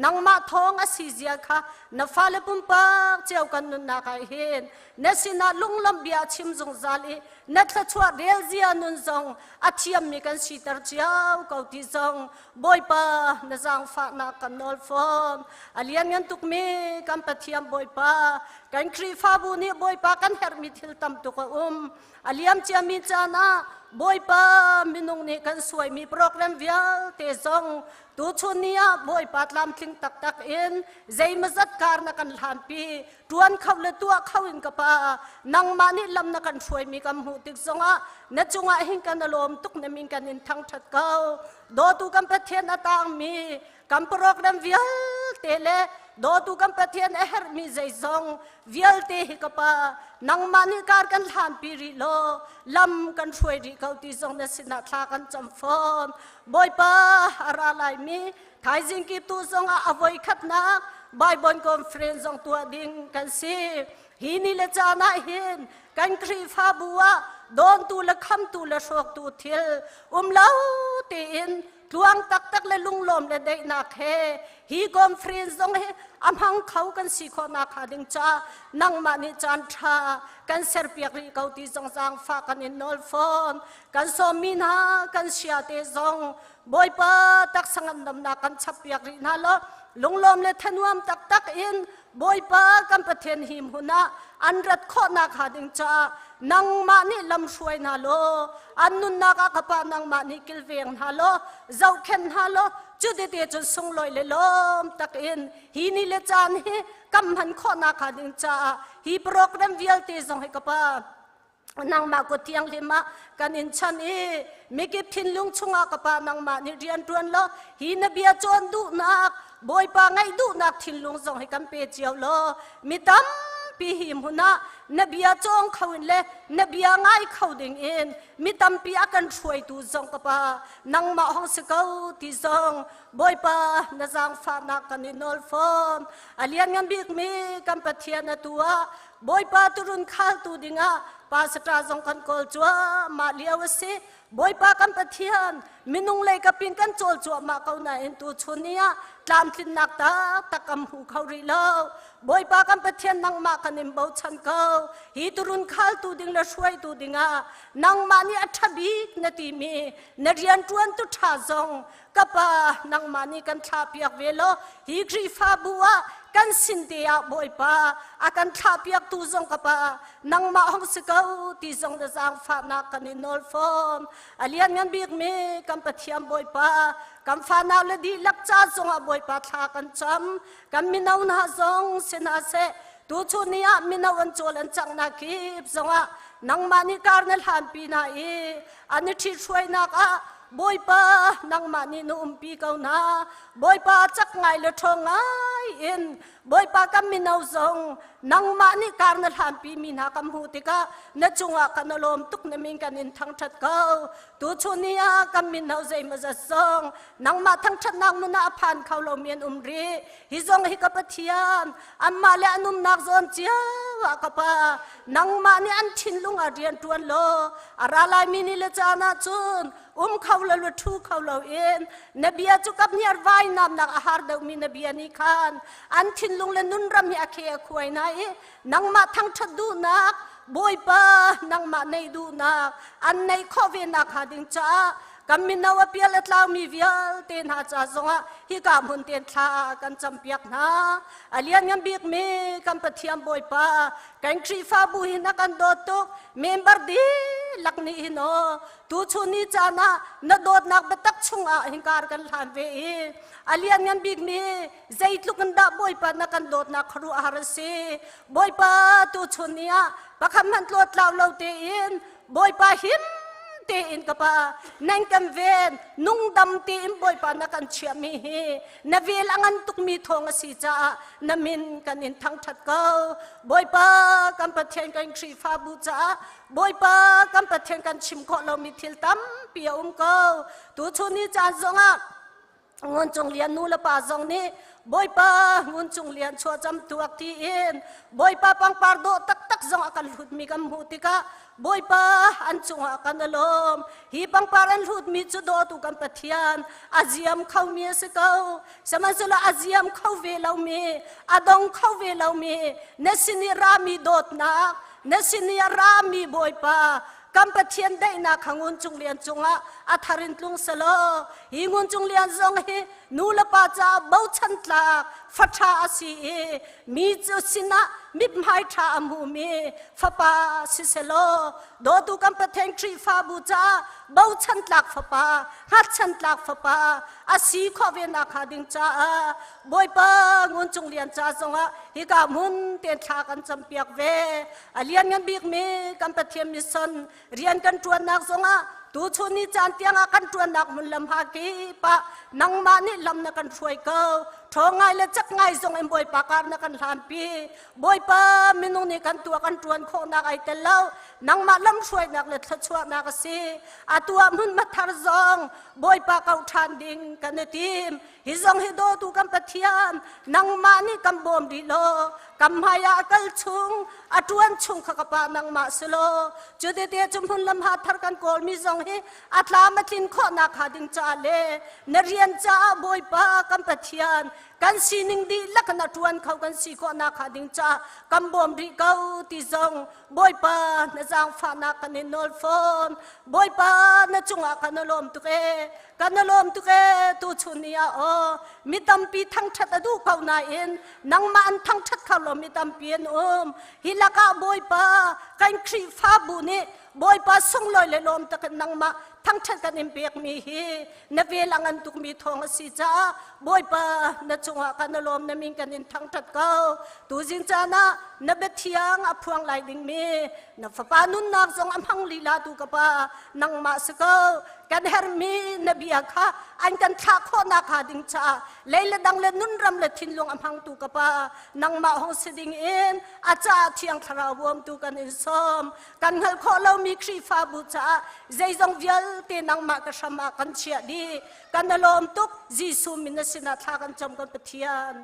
nang ma thong a si zia kha na fa le pum pa cheu kan nun na kai hen na sina lunglam bia chim zong zali na thla chua rel zia nun zong a thiam mi kan si tar chiao kau ti zong boy pa na zang fa na kan nol phom alian ngan tuk me kam pathiam boy pa kan khri fa bu ni boy pa kan her mi thil tam tu ko aliam chia mi chana boy pa minung ni kan suai mi program vial te zong tu chunia boy pa lam thling tak tak in zai mazat kar na kan hlan pi tuan khau le tua khau in ka pa nang mani lam na kan suai mi kam hu tik zonga na chunga hin kan lom tuk na min kan in thang that kau do tu kam pathian atang mi kam program vial te le do tu kam pathian her mi zai zong vial te hi ka pa nang mani kar kan hlan pi ri lo lam kan suai ri kau ti zong na sina thla kan cham phom boy pa ara lai mi thai jing ki tu zong a avoi khat na bible conference zong tua ding kan si hi ni le cha na hin kan khri fa buwa โดนตูละคำตูละโชกตูเทียลเล่าตีนลวงตักเลยลุงลมเลยได้นักเฮฮีกอมฟรีนซงเฮอำหังเขากันสิขอนักหาดิงจ้านังมานิจันทรากันเสร์เปียกรีเกาตีซงสังฟ้ากันอินนอลฟอนกันสมินากันเชียเตซงบอยปะตักสังดำนักกันชับเปียกรีนาลลุงลมเลยทนวมตักอินบอยปะกันประเทศหิมหุนาอันรัดขอนักหาดิงจ้านังมานิลำช่วยนาโลอันนุนนักกะปานังมานิกิลเวียงนาโลเจ้าเข็นนาโลจุดเดียจนส่งลอยเลยลมตักอินฮีนี่เลจานเฮกำหันข้อนักหาดิงจ้าฮีโปรแกรมวิลตีจงให้กะปานางมากเทียงลิมากันอินชันเอไม่เก็บทิ้งลุงชงกะปานางมานี่เรียนตัวนโลฮีนเบียจวนดูนักบอยปาไงดูนักทิ้งลุงจงให้กันเปียเจียวโลมิตั้มปีหิมหุนานบียจงเขาอินเลนบียง่ายเขาดิ่งอินมิตัมปีอากันช่วยตูจงกะปานังมาห้องสเกาตีจงบอยปานาจังฟ้านักกันอินนอลฟอนอาเลียนงันบิกมีกันปะเทียนตัวบอยปาตุรุนข้าตูดิ่งปาสตราจงกันกอลจัวมาเลียวสิบอยปากันปะเทียนมินุงเลยกับปินกันโจลจัวมาเขาหน้าอินตูชุนียตามทินนักตะกำหูเขารีเลวบอยปากันปะเทียนนังมากันอิมเบาชันเขาฮีตุรุนข้าตูดิ่งละช่วยตูดิ่งนังมานี่อัฐบิกนาทีมีนเรียนจวนตุท่าจงกับปานังมานี่กันท่าเปียกเวโลฮีกรีฟาบัวกันสินเดียบอยปาอากันท่าเปียกตูจงกับปานังมาห้องสเกาตีจงเดจางฟ้านักกันอินนอลฟอนอาเลียนงันบิกมีกันปะเทียมบอยปากันฟ้านาเลดีลักจ้าจงบอยปาท่ากันจำกันมินาวนาจงเสนาเสตูชุนียมินาวันโจลันจังนักคีบจงนังมานี่การนัลหันปีนาอันนี้ที่ช่วยนักบอยปานังมานี่นุ่มปีเกานาบอยปาจักไงเลยทงไงอินบอยปากัมมินาวจงนังมานี่การนัลหันปีมินากัมหูติกะนจุงกันลมตุกนมิงกันอินทั้งทัดเกาตูชุนียกัมมินาวใจมาจะจงนังมาทั้งทัดนังมุนาพันเขาลมเมียนรีฮิจงฮิกับเทียนอันมาเลอนุมนักจนเจียวกับปานังมานี่อันทินลุงอาเรียนตวนโลอาราลายมินิเลจานาจุนเขาละลุทูเขาละเอ็นนบีอาจุกับเนียร์ไว้นำนักอาหารเดามีนบีอานิคานอันทินลุงเลนุนรำมีอาเคียคุยนัยนังมาทั้งชัดดูนักบอยปานังมาในดูนักอันในข้อเวนักหาดิงจ้ากัมมินาวเปียเลตลาวมีวิลเตนหาจ้าจงฮิกามุนเตนทากันจำเปียกนาอาเลียนงันบิกมีกันปะเทียมบอยปากันครีฟาบุหินักันโดตุกเมมเบอร์ดีลักนี่โนตูชุนีจานะนโดดนักบัตักชุงหิงการกันหันเวอาเลียนงันบิกมีใจลุกันดาบอยปานักันโดดนักครูอาร์ซีบอยปาตูชุนีอะปะคำมันโลดลาวเลวเตอินบอยปาหิมเตอินกับปานังกันเวนนุ่งดำเตอินบอยปานักันเชียมีเฮนเวลอันตุกมีทองสีจ้านมินกันอินทั้งทัดเกาบอยปากันประเทศกันครีฟาบูจ้าบอยปากันประเทศกันชิมขอเรามีทิลตั้มเปียเกาตูชุนีจานจงงวนจงเลียนนูละปาจงนี้บอยปางวนจงเลียนชัวจำตัวที่อินบอยปาปังปาร์โดตักจงอากันหุดมีกำหูติกะบอยปาอันจงอากันลมฮีปังปารันหุดมีจุดโดตุกันปะเทียนอาเจียมเข้าเมียสเกาสมัยสุลอาเจียมเข้าเวลามีอาดงเข้าเวลามีเนสินีรามีโดดนักเนสินีรามีบอยปากัมปะเทียนได้นักงุนจงเลียนจงอาทารินลุงสโลหิงุนจงเลียนจงเฮนูละปาจาเบาชันตลาฟัชาสีมีจุสินะมิบไมทาอมูมีฟปาสิเซโลโดตุกัมปะเทงทรีฟาบูจาเบาชันตลากฟปาฮัดชันตลากฟปาอาศีขอเวนักหาดิงจ้าบอยปางุนจงเลียนจ้าจงฮิกามุนเตียนทากันจำเปียกเวอเลียนงันบิกมีกัมปะเทียมมิสันเรียนกันจวนนักจงตูชุนีจานเตียงกันจวนนักมุลลำฮากีปะนังมานี่ลำนักกันช่วยเกาท ทองไงและจักไงทรงเอ็มบอยปากการนักกันทานปีบอยป้ามินุนี่กันตัวกันจวนโคนักไอเตลเล่านังมาล้ำช่วยนักเล็ดช่วยนักสิอาตัวมุนมาทารซองบอยปากเอาทานดิ่งกันในทีมฮิซองฮิโดตุกันปะเทียนนังมานี่กันบอมดีโลกำหายากัลชุงอาจวนชุงขกปานังมาสโลจุดเดียจุมพุนลำหาทารกันโกลมิซองฮิอัตลามาทินโคนักหาดิงจาเลนเรียนจ้าบอยปากันปะเทียนกันสีนิงดีลักนัดวันเขากันสีโคนักหาดิงจ้ากันบอมดีเก้าติซองบอยปานจางฟานักกันนอลฟอนบอยปานจุงอากันลมตุเกกันลมตุเกตุชุนียโอมิตัมปีทั้งชัดดูเขานาอินนังมันทั้งชัดเขาลมมิตัมปีนฮิลากาบอยปากันครีฟ้าบุนีบอยปาส่งลอยเลยลมตะกันนังมาทั้งชัดกันเปียกมีฮีนเวลังันตุกมีทองสีจ้าบอยปานจุงอากันลมนมิงกันทั้งชัดเขาตูจินจานะนเบทียงอพวงไหลดิ่งมีนฟปานุนนักทรงอำพังลีลาตุกปานังมาสกกันเฮรมีนบีอาคาอันกันทักโคนักหาดิงชาเลยละดังละนุนรำละทินลงอำพังตุกปานังมาหงสดิงเอ็นอาจาเทียงทราวมตุกันอินซอมกันเฮลโคเรามีครีฟาบูชาใจจงเวลตีนังมากระชมากันเชียดีกันลมตุกจีซูมินสินาทากันจำกันปะเทียน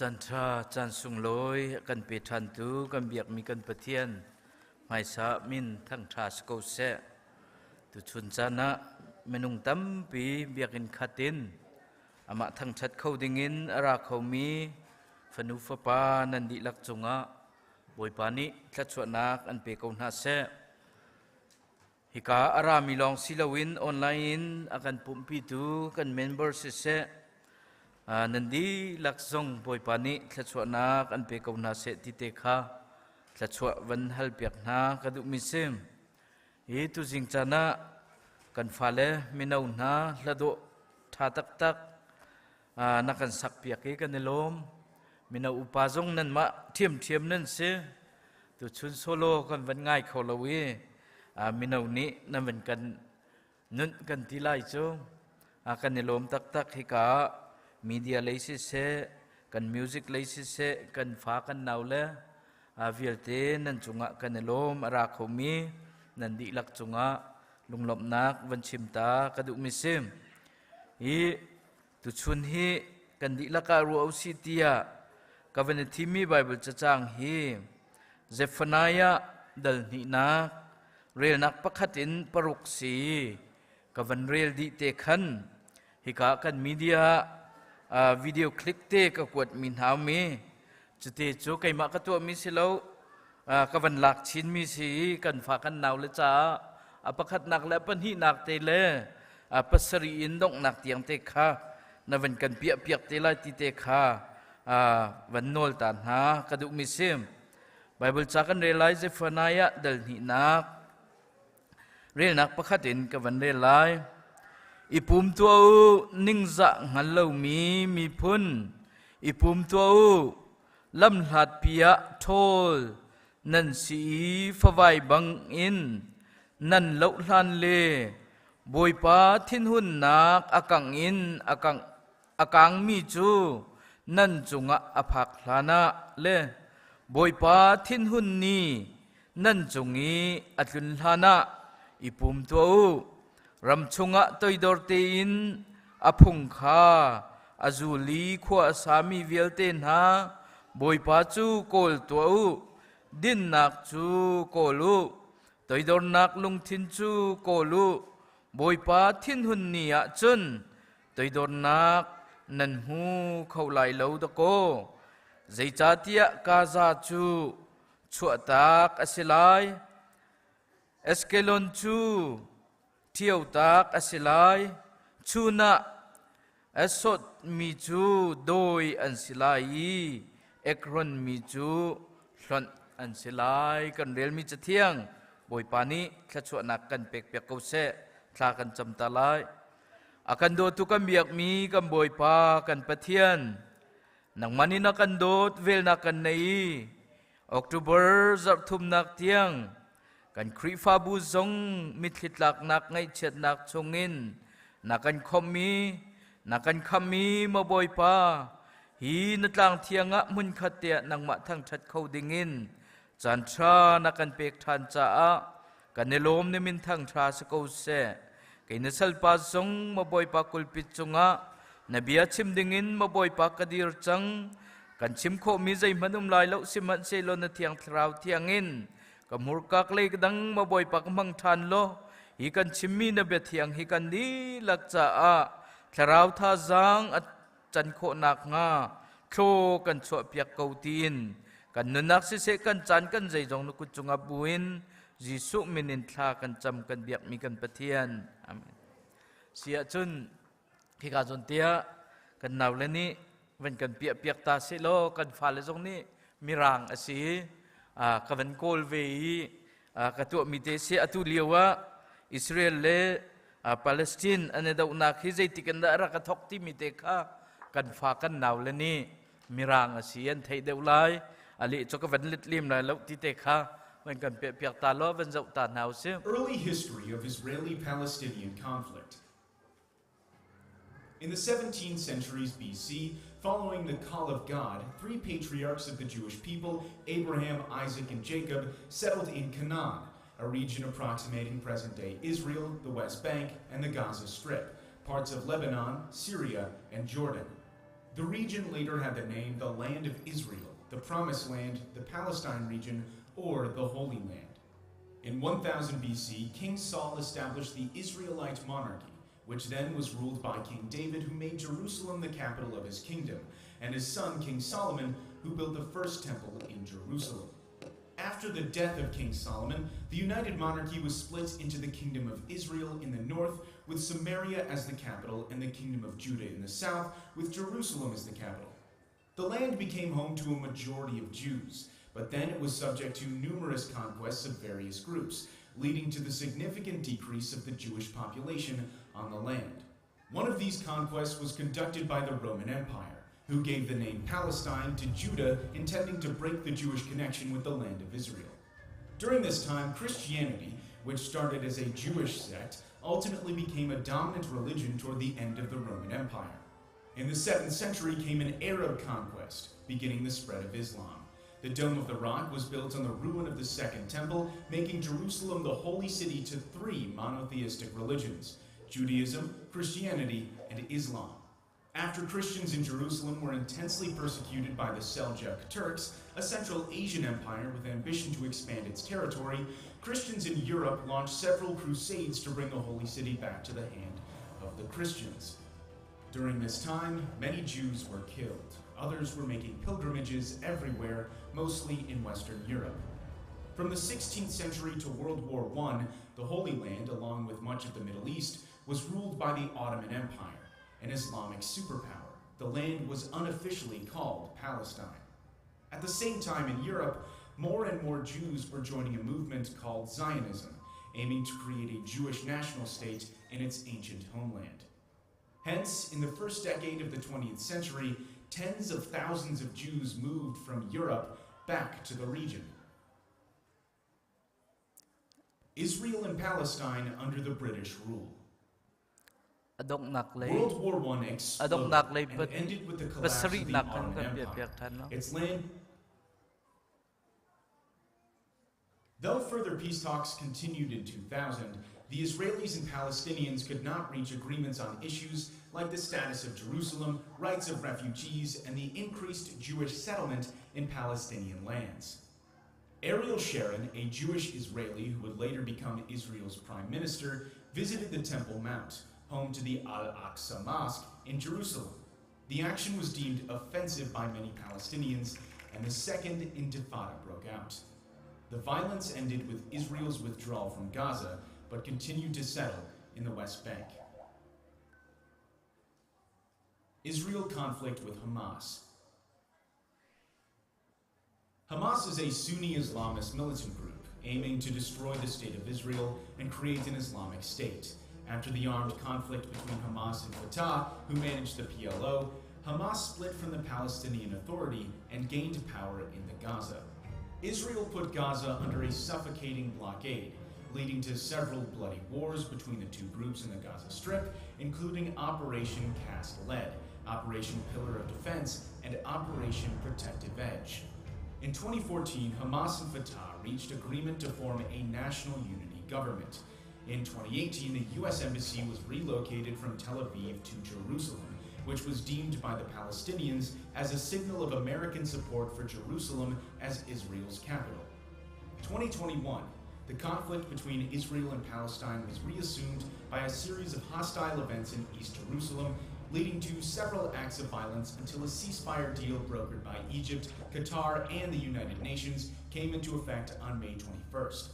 จันทราจันสุงลอยกันเปทันตูกันเบียกมีกันปะเทียนไม่สามินทั้งทราสโกเซตุชุนจานะเมนุงตั้มปีเบียกินขัดินอามาทั้งชัดเขาดิ่งินอาราเขามีฟนุฟปานันดิลักจงะบอยปานิทัดสวนักอันเปกอนหาเซฮิกาอารามิลองศิลวินออนไลน์อากันปุ่มพิดูกันเมมเบอร์เซนันดีลักจงบอยปานิทัดสวนักอันเปกอนหาเซติเตคาทัดสววันฮัลเปียกนากระดุมิเซมฮีตุจิงจานะกันฟาเลมินาวนาละโดทาตักตักนักกันสักเปียกกันในลมมินาอุปาจงนั้นมาเทียมนั่นเสียตัวชุนโซโลกันวันง่ายเขาละเวมินาวนี้นั่นเป็นกันนุ่นกันที่ไล่จงกันในลมตักฮิกามีเดียเลยสิเสกันมิวสิกเลยสิเสกันฟ้ากันนาวเลยวิลเตนั่นจงะกันในลมรักเขามีนันดีลักจงะลุงหลบนักวันชิมตากระดูกมิซิมฮีตุชุนฮีกันดิลักการัวอุสิติยากับวันที่มีไบเบิลจะจางฮีเซฟนายะดัลนินักเรียลนักประคัตินปรุกสีกับวันเรียลดิเตคันฮิกากันมีเดียวิดีโอคลิปเตกับกวดมินหาวมีจุดเตจูไก่มากตัวมิสิโลกับวันหลักชิ้นมีสีกันฝากันหนาวเลยจ้าประคัดหนักและปัญหิหนักเตเลปัสรีอินดงหนักเตียงเตคาในวันกันเปียกเตลายติเตคาวันโนลตันหากระดูกมิซิมไบเบิลจากกันเรลัยเซฟนายะเดลหินักเรียนักประคัดอินกับวันเรลัยอีปุ่มตัวนิ่งจะหันเล่ามีพุ่นอีปุ่มตัวลำหลัดเปียโทลนั่นสีฟ้าใบบังอินนั่นเล่าลันเลบอยป้าทิ้นหุ่นนักอากังอินอากังมีจูนั่นจงอาภักลานะเลบอยป้าทิ้นหุ่นนี้นั่นจงอีอัตุนลานะอีปุ่มตัวรำชงะตัวดอร์เตอินอพุงคาอาจูลีขวาสามีเวลเตนหาบอยป้าจูโกลตัวดินนักจูโกลูตัวดอร์นักลุงทินจูโกลูบอยป้าทิ้นหุ่นนี้จนตัวดอร์นักนันหูเขาไหลเหลาตะโกใจจ่าเตียกาซาจูชัวตากอสิไลเอสเคลอนจูเที่ยวตากอสิไลชูนะเอสดมีจูโดยอันสิไลเอกรอนมีจูหลอนอันสิไลกันเรียลมีจะเที่ยงบอยปานี้แค่ชัวนักกันเปียกเขาเสะคลากันจำตาไลอากันโดดทุกันเบียกมีกันบอยปากันปะเทียนนังมันนี่นักกันโดดเวลนักกันในออกตุเบอร์จับทุ่มนักเทียงกันครีฟาบูซงมิดลิดลักนักไงเช็ดนักชงอินนักกันคอมมีนักกันคำมีมาบอยปาฮีนัดลางเทียงะมุนขัดเตะนังมาทั้งชัดเขาดิ่งินจันทรานักกันเปกทันจ้ากันในลมในมินทั้งทราสกูเซกันในสัลปาซงมาบอยปากุลปิจงะนบีอาชิมดิ่งินมาบอยปากกดีรจังกันชิมโคมีใจมันลายแล้วสิมันเซโลนเทียงทราวเทียงอินกับมุรกักเล็กดังมาบอยปากมังทันโลฮีกันชิมมีนเบียเทียงฮีกันดีลักจ้าทราวท่าจังจันโคนักงาโคกันสวบเปียกเกาตีนกันนุนักสิเสกันจันกันใจจงนุกุจงอบุญยิสุมินินทากันจำกันเบียกมีกันปะเทียนอาเมนเสียจุนที่การจนเตียกันนาวเลนี้วันกันเปียกตาเสโลกันฟ้าเลจงนี้มีรางอสีกันวันโกลเวีกันตัวมีเตเสียตุเลียวะอิสราเอลเลปาเลสไตน์อันนี้ดาวนักฮิจติกันดารักทอกที่มีเตค่ะกันฟ้ากันนาวเลนี้มีรางอสีอันไทยเดวไลอันนี้จกวันลิดลิมไลแล้วที่เตค่ะวันกันเปียกตาล้อวันเจ้าตานาวเสีย Early history of Israeli-Palestinian conflict. In the 17th centuries BC, following the call of God, three patriarchs of the Jewish people, Abraham, Isaac, and Jacob, settled in Canaan, a region approximating present-day Israel, the West Bank, and the Gaza Strip, parts of Lebanon, Syria, and Jordan. The region later had the name the Land of Israel, the Promised Land, the Palestine region, or the Holy Land. In 1000 BC, King Saul established the Israelite monarchy, which then was ruled by King David, who made Jerusalem the capital of his kingdom, and his son, King Solomon, who built the first temple in Jerusalem. After the death of King Solomon, the united monarchy was split into the Kingdom of Israel in the north, with Samaria as the capital, and the Kingdom of Judah in the south, with Jerusalem as the capital. The land became home to a majority of Jews, but then it was subject to numerous conquests of various groups, leading to the significant decrease of the Jewish population on the land. One of these conquests was conducted by the Roman Empire, who gave the name Palestine to Judah, intending to break the Jewish connection with the land of Israel. During this time, Christianity, which started as a Jewish sect, ultimately became a dominant religion toward the end of the Roman Empire. In the 7th century came an Arab conquest, beginning the spread of Islam. The Dome of the Rock was built on the ruin of the Second Temple, making Jerusalem the holy city to 3 monotheistic religions: Judaism, Christianity, and Islam. After Christians in Jerusalem were intensely persecuted by the Seljuk Turks, a Central Asian empire with ambition to expand its territory, Christians in Europe launched several crusades to bring the holy city back to the hand of the Christians. During this time, many Jews were killed. Others were making pilgrimages everywhere, mostly in Western Europe. From the 16th century to World War I, the Holy Land, along with much of the Middle East, was ruled by the Ottoman Empire, an Islamic superpower. The land was unofficially called Palestine. At the same time in Europe, more and more Jews were joining a movement called Zionism, aiming to create a Jewish national state in its ancient homeland. Hence, in the first decade of the 20th century, tens of thousands of Jews moved from Europe back to the region. Israel and Palestine under the British rule. World War I exploded and ended with the collapse of the Ottoman Empire. Its land. Though further peace talks continued in 2000, the Israelis and Palestinians could not reach agreements on issues like the status of Jerusalem, rights of refugees, and the increased Jewish settlement in Palestinian lands. Ariel Sharon, a Jewish Israeli who would later become Israel's prime minister, visited the Temple Mount, home to the Al-Aqsa Mosque in Jerusalem. The action was deemed offensive by many Palestinians, and the Second Intifada broke out. The violence ended with Israel's withdrawal from Gaza, but continued to settle in the West Bank. Israel conflict with Hamas. Hamas is a Sunni Islamist militant group aiming to destroy the state of Israel and create an Islamic state. After the armed conflict between Hamas and Fatah, who managed the PLO, Hamas split from the Palestinian Authority and gained power in the Gaza. Israel put Gaza under a suffocating blockade, leading to several bloody wars between the two groups in the Gaza Strip, including Operation Cast Lead, Operation Pillar of Defense, and Operation Protective Edge. In 2014, Hamas and Fatah reached agreement to form a national unity government. In 2018, the U.S. Embassy was relocated from Tel Aviv to Jerusalem, which was deemed by the Palestinians as a signal of American support for Jerusalem as Israel's capital. 2021, the conflict between Israel and Palestine was reassumed by a series of hostile events in East Jerusalem, leading to several acts of violence until a ceasefire deal brokered by Egypt, Qatar, and the United Nations came into effect on May 21st.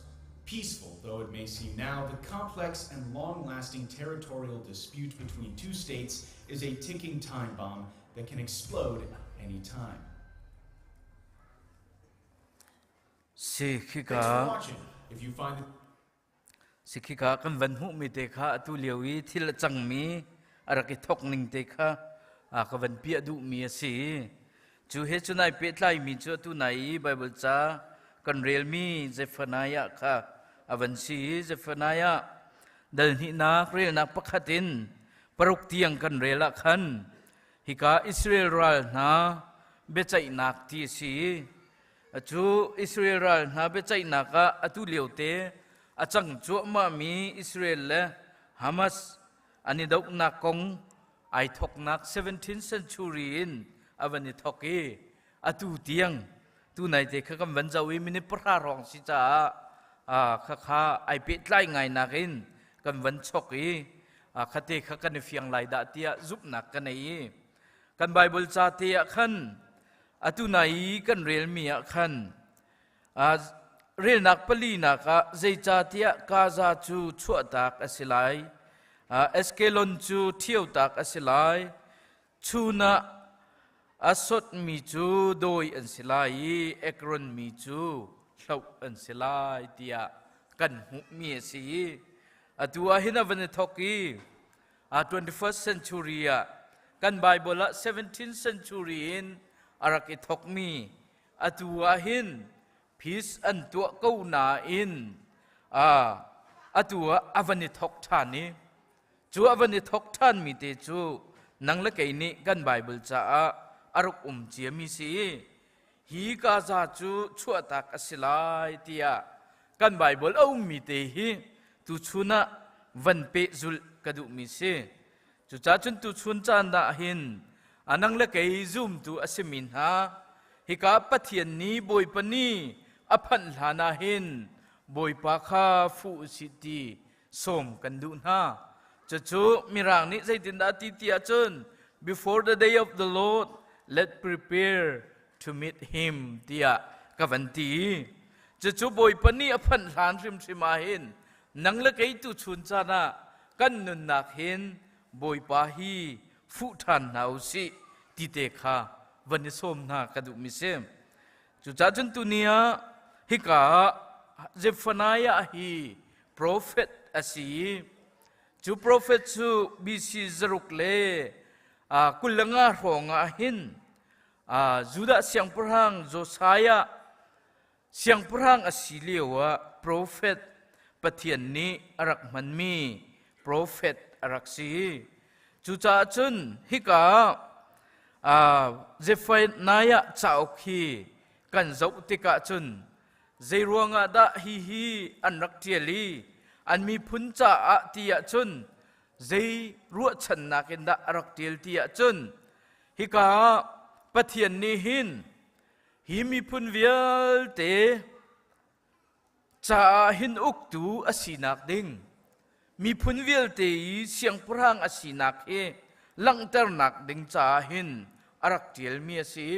Peaceful though it may seem now, the complex and long-lasting territorial dispute between two states is a ticking time bomb that can explode any time. Thanks for watching. If you find Sikika kan vanhu mi teka atu liawi til changmi arakitok ning teka ka van pia du mi si chu he chunai pe tlai mi chu tu nai Bible cha kan real mi Zephaniah kha avan si Zephaniah dal ni na real na pakhatin paruk tiang kan rela khan hika Israel ral na bechai nak ti si chu Israel ral na bechai naka atu liaute achang chu ma mi Israel le Hamas ani dok na kong ไอทอกนัก 17th century อินอวันนี้ทอกเออตูเตียงตูไหนเด็กกันวันเจ้าวิมินิปรารองสิจ้าข้าไอเป็ดไล่ไงนักอินกันวันชกอีข้าเด็กกันเฟียงไล่ดาเตียจุบนักกันไอกันไบเบิลจ้าเตียขันตูไหนกันเรียลมีขันเรียนนักปลีนักเจจาเตียกาซาจูชัวตักอสิไลเอสเคลอนจูเที่ยวตักอสิไลชูนาอสดมีจูโดยอันสิไลเอกรอนมีจูเล่าอันสิไลเตียกันหุมีสีตัวหินาวันทอกี21st century กันไบเบิล 17th century อารักทอกมีตัวหินพิสอันตัวกูนาอินตัวอวันนี้ทอกทานนี้จูอวันนี้ทอกทานมีเตจูนังเล็กนี้กันไบเบิลจ้าอารุกเจียมีสีฮีกาซาจูชัวตักอสิไลเตียกันไบเบิลเอามีเตฮีตุชุนะวันเปจุลกระดูมีสีจูจ้าจุนตุชุนจานดาหินนังเล็กซูมตุอสิมินฮาฮิกาปะเทียนนี้บอยปนีอภันลานาหินบอยปาคาฟูสิตีสมกันดูนาจูมิรางนี้ใจตินดาติเตียจน before the day of the Lord let prepare to meet him เตียกัวันตีจูบอยปนีอภันลานริมสิมาหินนังเล็กตุชุนจานะกันนุนนักหินบอยปาฮีฟูทันนาอุสิติเตคาวันนี้สมนากระดูมิเซมจูจ้าจนตุเนียฮิกาเจฟนายาฮีโปรเฟตอาศีจูโปรเฟตจูบิซิซรุกเลกุลงาหงอาหินจูดาเสียงพระงโจซายาเสียงพระงอาศีเลวะโปรเฟตปะเทียนนี้อารักมันมีโปรเฟตอารักซีจูจ้าจนฮิกาเจฟนายาเจ้าขีกันเจ้าติกาจนเจรวงอาดาฮีอันรักเทียลีอันมีพุนจ่าอาติยาจนเจรัวฉันนักอินดารักเทียลติยาจนฮิกาปะเทียนนี้หินฮีมีพุนเวียลเตจ่าหินอุกตูอสีนักดิงมีพุนเวียลเตเสียงพระงอสีนักเอลังเตอร์นักดิงจ่าหินอารักเทียลเมียสี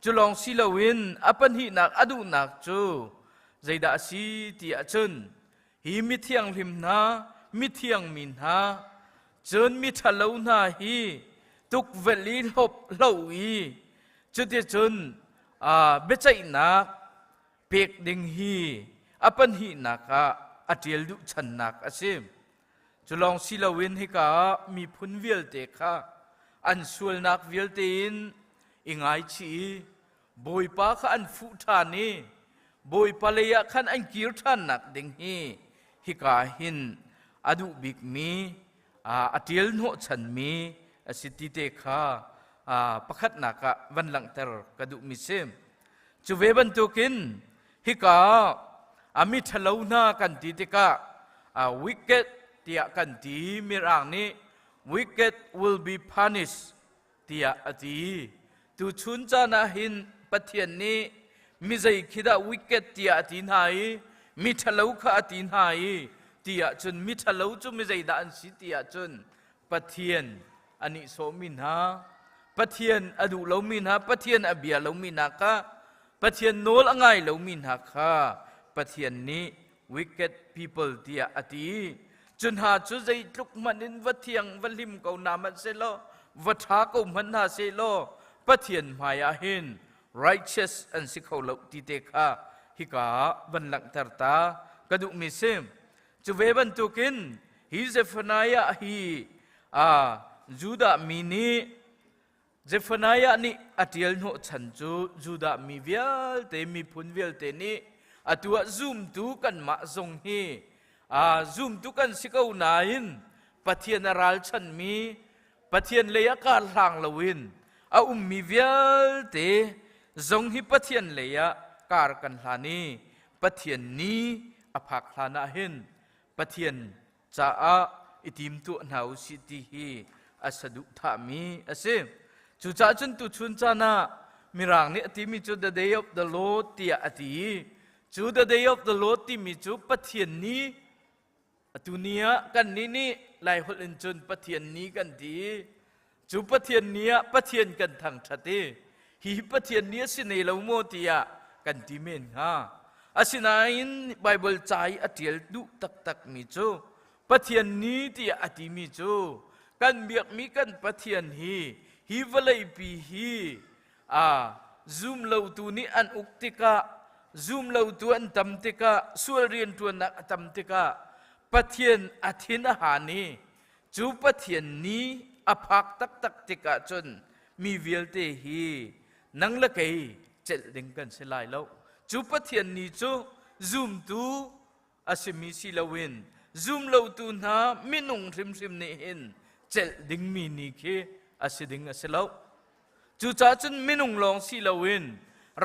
จุลองศิลวินอปันหินักอดุนักจูใจดาสีที่อาจนฮีมิเทียงริมนามิเทียงมินนาจนมิทะเลนาฮีตุกเวลีลบเลวีจุดที่จนเบจัยนักเปียกดิงฮีอปันหินักอาเทียลดุชันนักอาศิมจุลองศิลวินฮิกามีพุนเวียลเตคะอันส่วนนักเวียลเตนอิงไอชีบอยปาขันฟุทานีบอยปาเลยขันอันกิรทันนักดิงฮีฮิกาหินอดุบิกมีอาทิลโนชันมีสิติเตคะประคัดนักวันหลังเตอร์กระดุมิเซมจูเวบันตุกินฮิกาอามิทะเลนากันติเตคะวิกเกตเตียกันตีมิรางนี้ wicked will be punished เตียอตีตูชุนจานาหินปะเทียนนี้มิใจคิดว่า wicked เตียอตีนหายมิทะเลขาอตีนหายเตียจนมิทะเลจุมิใจด่านสิเตียจนปะเทียนอันนี้โสมินหาปะเทียนอดุเลามินหาปะเทียนอเบียเลามินหาคะปะเทียนโนลง่ายเลามินหาคะปะเทียนนี้ wicked people เตียอตีจนหาจุดใจลุกมันนินวัดเทียงวัดลิมเกานามันเซโลวัดท้าเกามันหาเซโลปะเทียนมายาหิน righteous อันสิเขาเหล่าติเตคะฮิกาวันหลังตร์ตากระดูมิเซมจุเวบันตุกินฮิเซฟนายาฮีจูดามินีเซฟนายานี่อติลโนฉันจูดามีเวียลเตมีพุนเวียลเตนี่ตัวซูมตูกันมาทรงฮีซูมตุกันสิกาวนายินปะเทียนรัลชันมีปะเทียนเลยกาลหางลวินมีเวียลเตจงฮิปะเทียนเลยการกันหานีปะเทียนนี้อภักหานาหินปะเทียนจ้าอิติมตุนาวสิติฮี อาสดุธามีอาเซจูจ้าจนตุชุนจานามิรางนี่อติมิจู the day of the Lord เตียอติจู the day of the Lord ติมิจูปะเทียนนี้ตุเนียกันนี่ไล่หลินจนปะเทียนนี้กันดีจูปะเทียนเนี้ยปะเทียนกันทางทัดเตฮีปะเทียนเนี้ยสิเนลโมติยากันดีเมนฮะอาศินัยน์ไบเบิลใจอติลดุตักมิจูปะเทียนนี้ที่อติมิจูกันเบียกมีกันปะเทียนฮีวลัยปีฮีซูมเลาตัวนี้อันอุกติกะซูมเลาตัวอันตัมติกะส่วนเรียนตัวนักตัมติกะปะเทียนอธินหานีจูปะเทียนนี้อภักตักติกะจนมีเวลเตฮีนังละเกยเจดิงกันเสลายแล้วจูปะเทียนนี้จูซูมตูอาศิมิสิลาวินซูมเลาตัวน้ามินุงริมนี่เห็นเจดิงมีนี่เคอาศิดิงอาศิลาวจูจ้าจนมินุงลองสิลาวิน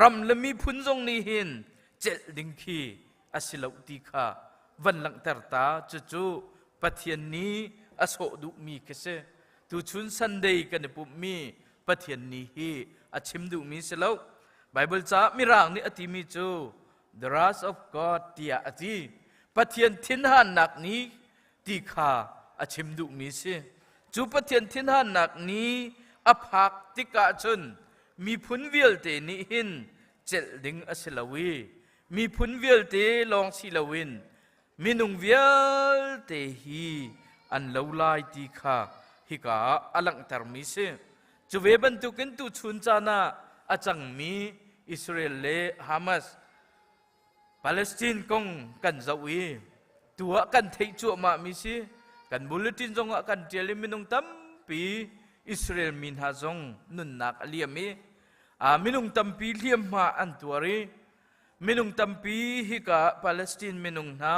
รำละมีพุนจงนี่เห็นเจดิงคีอาศิลาวตีขาวันหลังตาตาจู่ปะเทียนนี้อโศดุมีเกษตูชุนซันเดย์กันปุมีปะเทียนนี้ฮีอาชิมดุมีเสลาวไบเบิลจ้ามิรางนี่อติมีจู the wrath of God เตียอติปะเทียนทินหันหนักนี้ตีขาอาชิมดุมีเสจูปะเทียนทินหันหนักนี้อภักติกะชนมีพุนเวลเตนิหินเจลดิงอเสลาวีมีพุนเวลเตลองสิลาวินมินุงเวลเตฮีอันเลวไลตีขาฮิกาอลังตารมิเสจูเวบันตุกินตุชุนจานาอาจังมีอิสราเอลเลฮามัสปาเลสไตน์กงกันเจ้าวีตัวกันเทจัวมามิเสกันบุลตินจงกันเจลิมินุงตัมปีอิสราเอลมินฮาจงนุนนักเลียมีมินุงตัมปีเลียมมาอันตัวรีมินุงตัมปีฮิกาปาเลสไตน์มินุงนา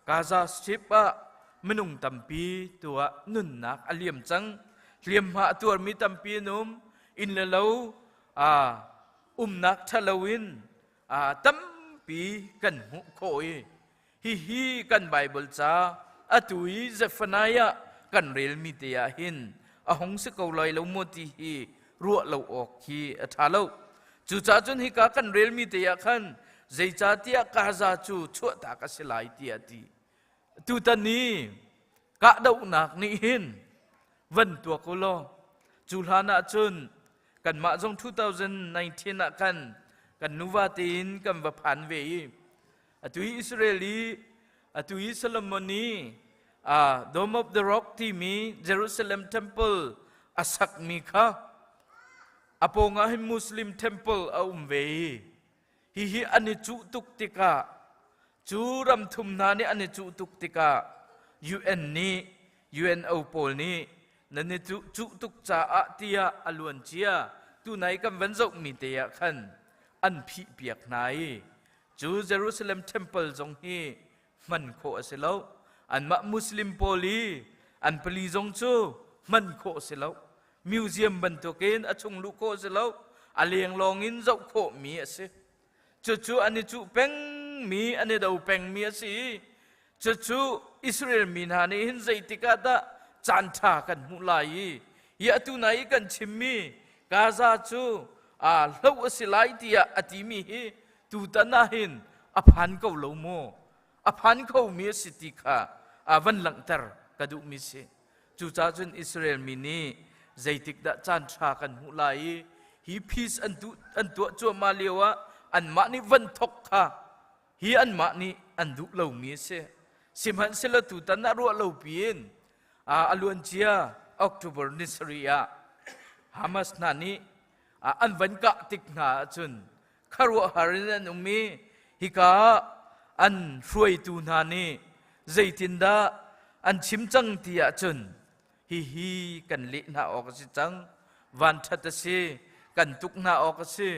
กาซาสติปะมินุงตัมปีตัวนุนนักเลียมจังเลียมมาตัวมีตัมปีนุมอินเลลาวนักทะลวินตัมปีกันหุโคยฮีกันไบเบิลจ้าอตุยเซฟนายะกันเรลมิเตียหินอาหงสกาวลอยลาวมติฮีรัวลาวออกฮีอัฐาลาวจูจ้าจนฮิกากันเรลมิเตียขันใจจ้าเตียกาซาจูชั่วตากสิลายเตียตีตุตันนี้กะดาวนักนี่หินวันตัวกุลจูลานาจนกันมาจง2019นักกันนุวาตินกันวัพันเวย์ตุยอิสราเอลีตุยซาลมอนีDome of the Rock ที่มี Jerusalem Temple อาศักมีค่ะอพงให้มุสลิม Temple เอาเวฮีอันนี้จุตุกติกาจูรำทุมนานี่อันนี้จุตุกติกา UN นี่ UNO โพลนี่นั่นนี่จุตุกจ่าอาเตียอลวนเจียตัวไหนกันวันจบมีเตียขันอันพิเปียกไหนจู Jerusalem Temple จงฮีมันโคเสลาอันมามุสลิมโพลีอันพลีจงจูมันโคเสลามิวเซียมบันทุกินอชงลูกโคเสลาอเลียงลองอินเจ้าโคมีเสจู่อันนี้จู่เป็งมีอันนี้ดาวเป็งมีสิจู่อิสราเอลมีนานี่หินใจติกาตาจันทากันมุลายยาตุนัยกันชิมมีกาซาจู่เล่าสิไลที่อติมีตูตันนาหินอภันเขาโลโมอภันเขามีสิติกาวันหลังตร์กระดูมิเสจู่จ้าจนอิสราเอลมีนี่ใจติกดาจันทากันมุลายฮีพีสอันตัวจัวมาเลียวอันมานี่วันทกค่ะฮีอันมานี่อันดุเหล่ามีเสสิมันเสละตูตันนารัวเหล่าเปลี่ยนอลวนเจียออกตุเบอร์นิสเรียฮามาสนานี่อันวันกะติกนาจนคารวะฮารินันอุมีฮิกาอันช่วยตูนานี่ใจตินดาอันชิมจังที่อาจนฮีกันเละนาออกสิจังวันทัตเสกันตุกนาออกสิ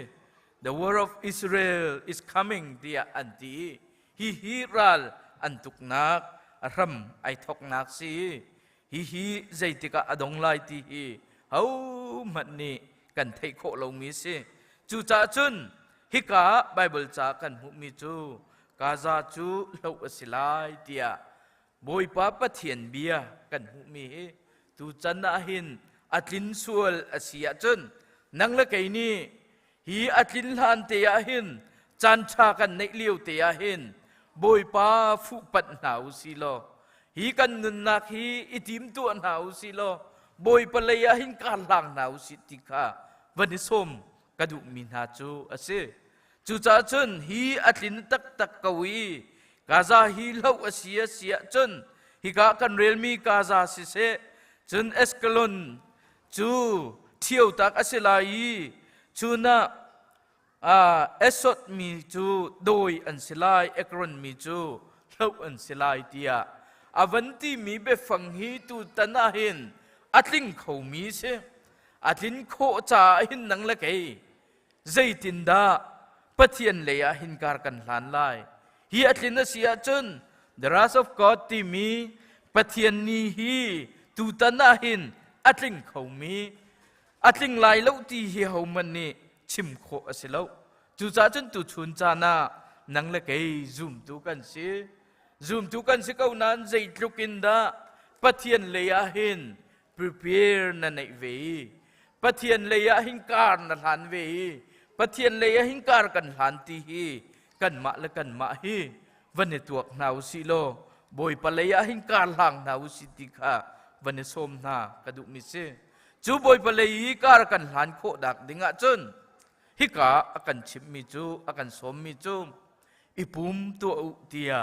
The word of Israel is coming ที่อันที่ฮีรัลอันตุกนักรำไอทอกนักสิฮีใจติกาอดงไลที่เฮามันนี่กันเทโคเรามีสิจูจ่าจุนฮิกาไบเบิลจ่ากันหุมิจูกาซาจูเราสิไลที่บอยป้าปะเทียนเบียกันหุมีตุ tu chan na hin atlin sual asia chun nang la kai ni hi atlin han te ya hin chan tha kan nei liu te ya hin boi pa fu pat nau si lo hi kan nun nak hi itim tu nau si lo boi pa le ya hin kan lang nau si ti kha van som kadu min ha chu ase chu cha chun hi atlin tak tak kawi gaza hi lo asia sia chun hi ka kan realmi gaza si se chun eskalon chu thiau tak aselai chu na esot mi chu doi an silai ekron mi chu lo an silai tia avanti mi be phang hi tu tana hin atling khau mi se atlin kho cha hin nang la kai zaitin da pathian leya hin kar kan hlan lai hi atlin asia chun the wrath of God ti mi pathian ni hi tu tana hin atling khau mi atling lai lo ti hi ho man ni chim kho asilo chu cha chun tu chun cha na nang la kai zoom tu kan si kau nan zai tlukin da pathian leya hin prepare na nei ve pathian leya hin kar na hlan ve pathian leya hin kar kan hlan ti hi kan ma hi van tuak nau si lo boi palaya hin kar lang nau si ti kha van som na kadu mi se chu boi palai kar kan hlan kho dak dinga chun hi ka akan chim mi chu akan som mi chu ipum tu tia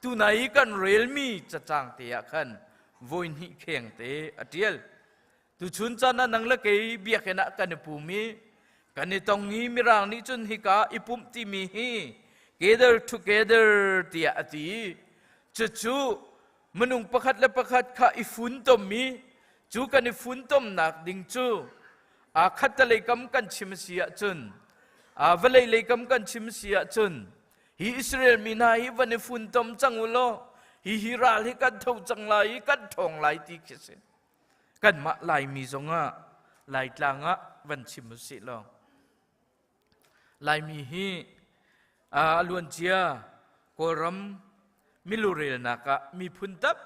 tu nai kan rel mi cha chang te ya khan voin hi kheng te atiel tu chun chana nang la ke bia khena kan pu mi kan ni tong ni mirang ni chun hi ka ipum ti mi hi gather together tia ati chu manung pakhat la pakhat kha ifun tom mi chu kan ifun tom nak ding chu a khat le kam kan chim sia chun a valei le kam kan chim sia chun hi Israel mi na hi van ifun tom chang ulo hi hiral hi kan thau chang lai kan thong lai ti khise kan ma lai mi zonga lai tlanga van chim si lo lai mi hi luan chia koram milurel naka mi phuntab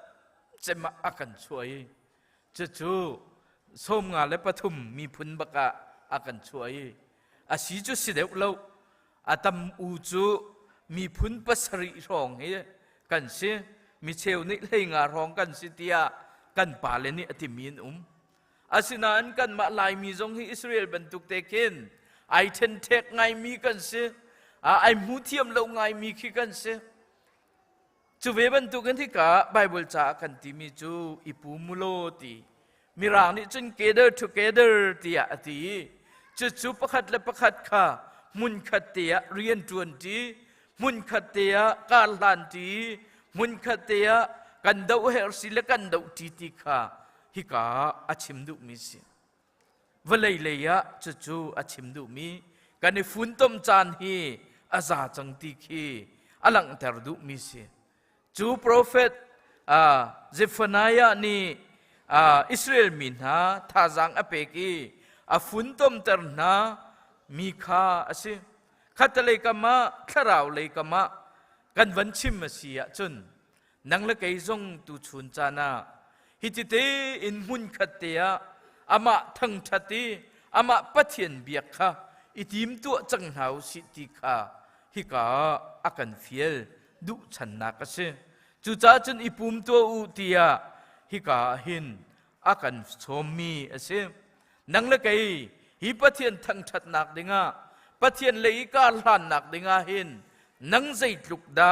chema akan chuai chu som nga le pathum mi phun baka akan chuai asi chu sideu lo atam u chu mi phun pasari rong he kan se mi cheu ni lei nga rong kan si tia kan pa le ni atimin asina an kan ma lai mi zong hi Israel bantuk tekin ai then tek ngai mi kan se ai mu thiam lo ngai mi khi kan se chu ve bantuk kan thi ka Bible cha kan ti mi chu ipu mulo ti mirang ni chun together tia ati chu pakhat le pakhat kha mun khat tia rian tuan ti mun khat tia ka lan ti mun khat tia kan dau her sila kan dau ti kha hi ka achim du mi si valei leya chu achim du mi kan ni fun tom chan hi aza chang ti khi alang ter du mi si chu prophet Zephaniah ni Israel min ha thazang apeki afun tom ter na mi kha ase khatalei kama tharau lei kama kan van chim sia chun nang la kai zong tu chun chana hitite in mun khatia ama thang thati ama pathian biak kha itim tu chang hau si ti kha hi ka akan fiel du chan na ka se chu cha chun ipum to u tia hi ka hin akan chomi ase nang la kai hi pathian thang that nak dinga pathian lei ka hlan nak dinga hin nang zai tluk da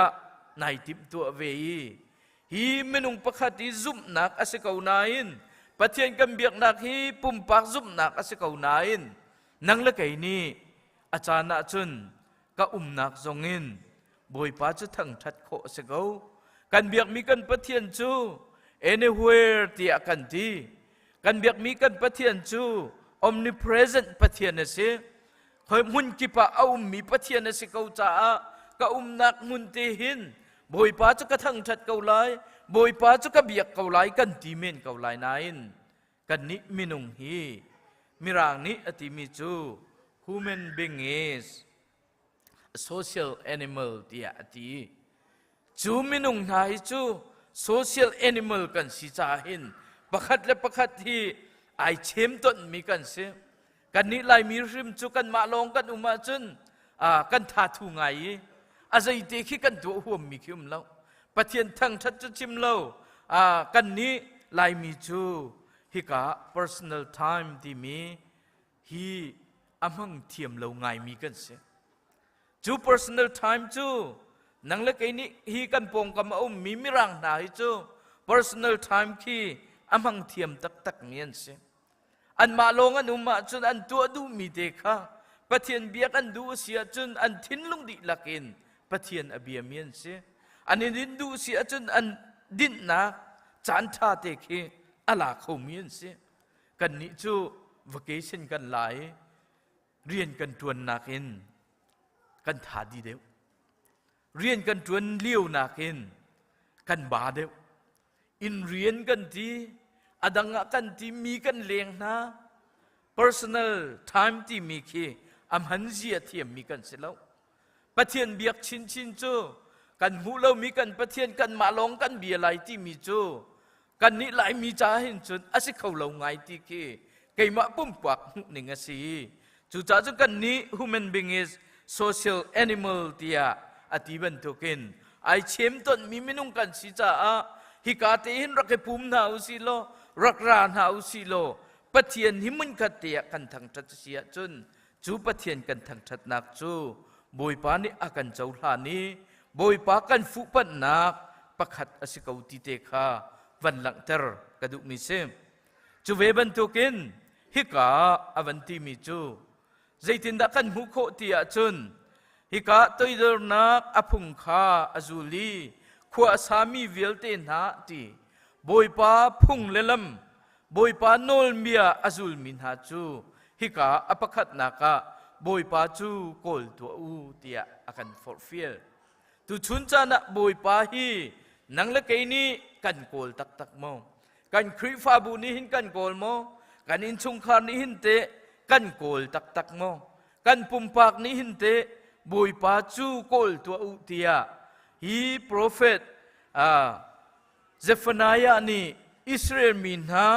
nai tip tu ve hi menung pakhati zum nak ase kaunain pathian kam biak nak hi pumpak zum nak ase kaunain nang la kai ni achana chun ka nak zongin boi pa chu thang that kho se go kan biak mi kan pathian chu anywhere ti akan ti kan biak mi kan pathian chu omnipresent pathian ase khoi mun ki pa au mi pathian ase ko cha ka nak mun te hin boi pa chu ka thang that ko lai boi pa chu ka biak ko lai kan ti men ko lai nain kan ni minung hi mirang ni ati mi chu human being is a social animal dia ati chu minung nai chu social animal kan si cha hin ประคัดและประคัดที่ไอเชมต้นมีกันเสียกันนี้ลายมีริมจุกันมาลงกันอุมาจนกันทาทูไงอาศัยเด็กกันตัวหัวมีคิมแล้วปะเทียนทั้งชัดจะชิมแล้วกันนี้ลายมีจูฮิกา personal time ที่มีฮีอามังเทียมเราไงมีกันเสียจู personal time จูนังเล็กไอ้นี้ฮีกันปงกับมามีมิรังหนาฮิจู personal time ที่อามังเทียมตักเมียนเสียอันมาลงอันอุมาจนอันตัวดูมีเด็กค่ะปะเทียนเบียกันดูเสียจนอันทิ้นลงดิลักินปะเทียนอเบียเมียนเสียอันนี้ดินดูเสียจนอันดินนักจานทาเตคีอลาเขาเมียนเสียกันนี้จู vacation กันหลายเรียนกันจวนนักเองกันถาดีเดียวเรียนกันจวนเลี้ยวนักเองกันบาเดียวอินเรียนกันที่อดังกันที่มีกันเลี้ยงนะ personal time ที่มีคีอัมหันเสียเทียมมีกันเสร็จแล้วปะเทียนเบียกชินจูกันหูเรามีกันปะเทียนกันมาลงกันเบียไหลที่มีจูกันนี้ไหลมีจ่าเห็นจนอาศัยเขาเราไงที่คีไก่มาปุ่มปักหนึ่งสิจู่จ้าจุกันนี้ human being is social animal ที่อธิบันทุกินไอเชมต้นมีมินุงกันสิจ้าฮิกาเตหินรักปุ่มนาอุสิโลรักรานาอุสิโลปะเทียนหิมันกัดเตียกันทางทัศเสียจนจูปะเทียนกันทางทัศนักจูบอยปานี่อากันเจ้าหานี้บอยปากันฟุปันนักประคัดอสิกาอุติเตคาวันหลังเตอร์กระดุกมิเซมจูเวบันทุกินฮิกาอวันติมิจูใจตินดักกันหุโคเตียจนฮิกาตัวเดินนักอพุงคาอจูลีขวาสามีเวลเตนาตีบอยปาพุงเลลมบอยปาโนลเมียอจูลมินหาจูฮิกาอปคัดนักบอยปาจูโกลตัวอูเตียอากันฟอร์ฟิลตุชุนจานะบอยปาฮีนังเล็กนี้กันโกลตักโมกันคริฟาบุนี้หินกันโกลโมกันอินชุงคานี้หินเตกันโกลตักโมกันปุ่มปากนี้หินเตบอยปาจูโกลตัวอูเตียฮีโปรเฟตเซฟนายานี่อิสราเอลมินฮา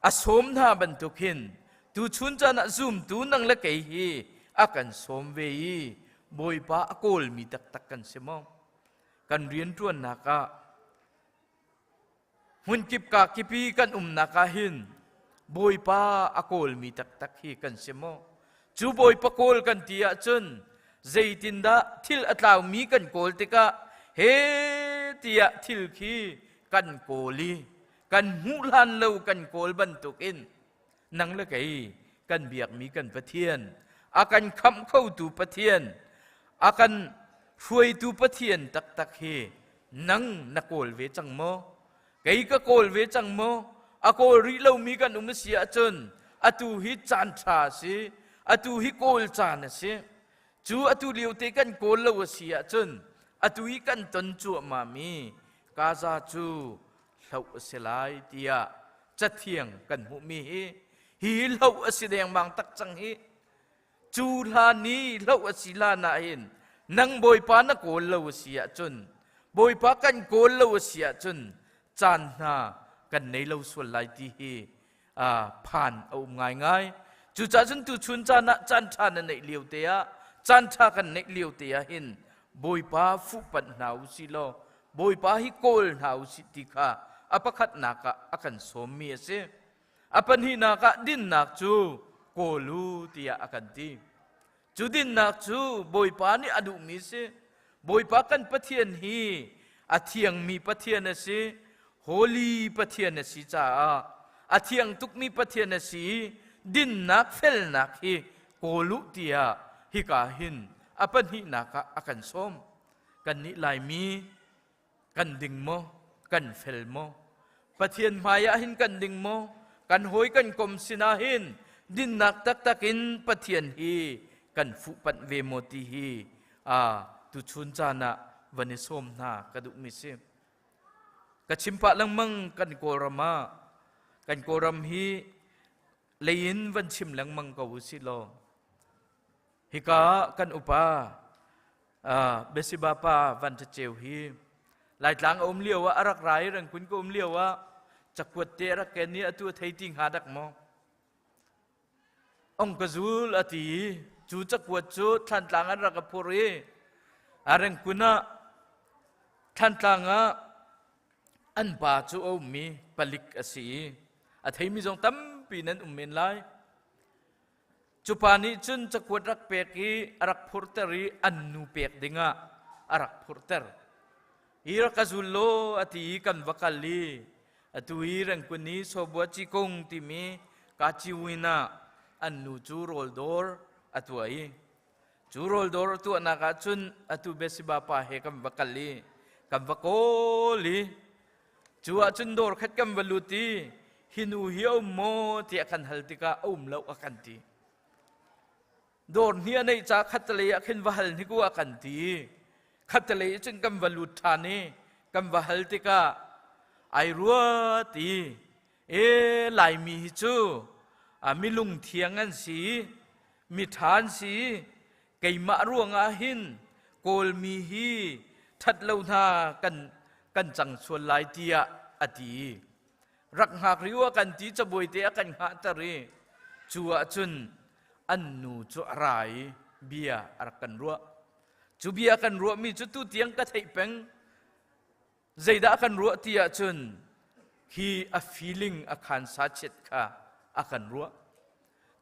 อาสมนาบรรทุกินตูชุนจานะซุมตูนังเล็กฮีอากันสมเวยีบอยปาโกลมีตักกันเสมอกันเรียนจวนนักหุ่นกิบกากิปีกันนักหินบอยปาอโกลมีตักฮีกันเสมอจูบอยปาโกลกันเตียจนใจตินดาทิลอัตลาวมีกันโกลติกะเฮเตียทิลคีกันโกลีกันหูลันเลวกันโกลบรรทุกินนังเล็กกันเบียกมีกันปะเทียนอากันคำเข้าตูปะเทียนอากันช่วยตูปะเทียนตักเฮนังนักโกลเวจังโมไก่ก็โกลเวจังโมอาโกลริเลวมีกันอุมเสียจนอาตูฮิจานชาสิอาตูฮิโกลจานสิจูอาตูเลียวเตกันโกลเลวเสียจนอาตูฮิกันตนจัวมามีกาซาจูเหล่าเสลายเตียจะเทียงกันหูมีฮีเหล่าอสิแดงบางตักจังฮีจูลานีเหล่าอสิลานาเห็นนังบอยปานักโกลเลวเสียจนบอยปากันโกลเลวเสียจนจานนากันในเลวส่วนลายที่ฮีผ่านเอาง่ายจูจ่าจนตูชุนจานะจันทานันในเลียวเตียจันทากันในเลียวเตียเห็นบอยปาฟุปันหนาวสิโลบอยปาฮิโกลหนาวสิติกาอปคัดนักอากันสมมีเสอปันหินักดินนักจูโกลูตียอากันตีจูดินนักจูบอยปานี่อดุมีเสบอยปากันปะเทียนฮีอาเทียงมีปะเทียนเสโฮลีปะเทียนสิจ้าอาเทียงตุกมีปะเทียนสีดินนักเฟลนักฮีโกลูตียฮิกาหินอปันหินักอากันสมกันนิลายมีกันดิ่งโมกันเฟลโมปะเทียนมายาหินกันดิ่งโมกันหอยกันกลมสินาหินดินนักตักอินปะเทียนฮีกันฟุปันเวโมติฮีตุชุนจานะวันนี้ส้มนากระดุมิเซกะชิมปะลังมังกันโกรมากันโกรมฮีเลยนวันชิมลังมังกวุสิโลฮิกากันอุปาเบสิบาปาวันจะเจวฮีหลายครั้งอมเลี้ยวว่ารักไรเรื่องคุณก็อมเลี้ยวว่า จักวดเตระแกนี้ตัวไทยติงหาดักมอองกจูลอติจูจักวดจูท่านต่างรักปุรีอารังกุณะท่านต่างอันบาจูเอามีผลิกอสีอาทิมีจงตั้มปีนั้นเมนไลจุปานิจุนจักวดรักเปกีรักพุทธรีอันนูเปกดิงะรักพุทธอีรักจูโลอติกันวักลีอตุอีรังกุนีโซบัวจิกงติมีกาจิวินาอันนูจูโรลดอร์อตัวอีจูโรลดอร์ตัวนักจุนอตุเบสิบาปาเฮกันวักลีกันวักโอลีจูอาจุนดอร์ขัดกันวัลุตีฮินูเฮียวโมที่อากันฮัลติกาอุ้มเล่าอากันตีดอร์เนียในจากขัดเลยอากันวัลนิกูอากันตีขัดเลยจุนกันวัลุธานีกันวัลติกาไอรัวตีลายมีจูมีลุงเทียงอันสีมีฐานสีไก่มาร่วงอาหินโกลมีฮีทัดเลวนากันจังส่วนลายเตียอดีรักหักริวกันตีจะบวยเตียกันหาตรีจัวจุนอันนูจัวไรเบียรักกันรัวจูเบียกันรัวมีจุดตู้เตียงกระไทเป็งใจด่ากันรัวเตียจุนฮีa feeling อาคารสาจิตค่ะอาการรัว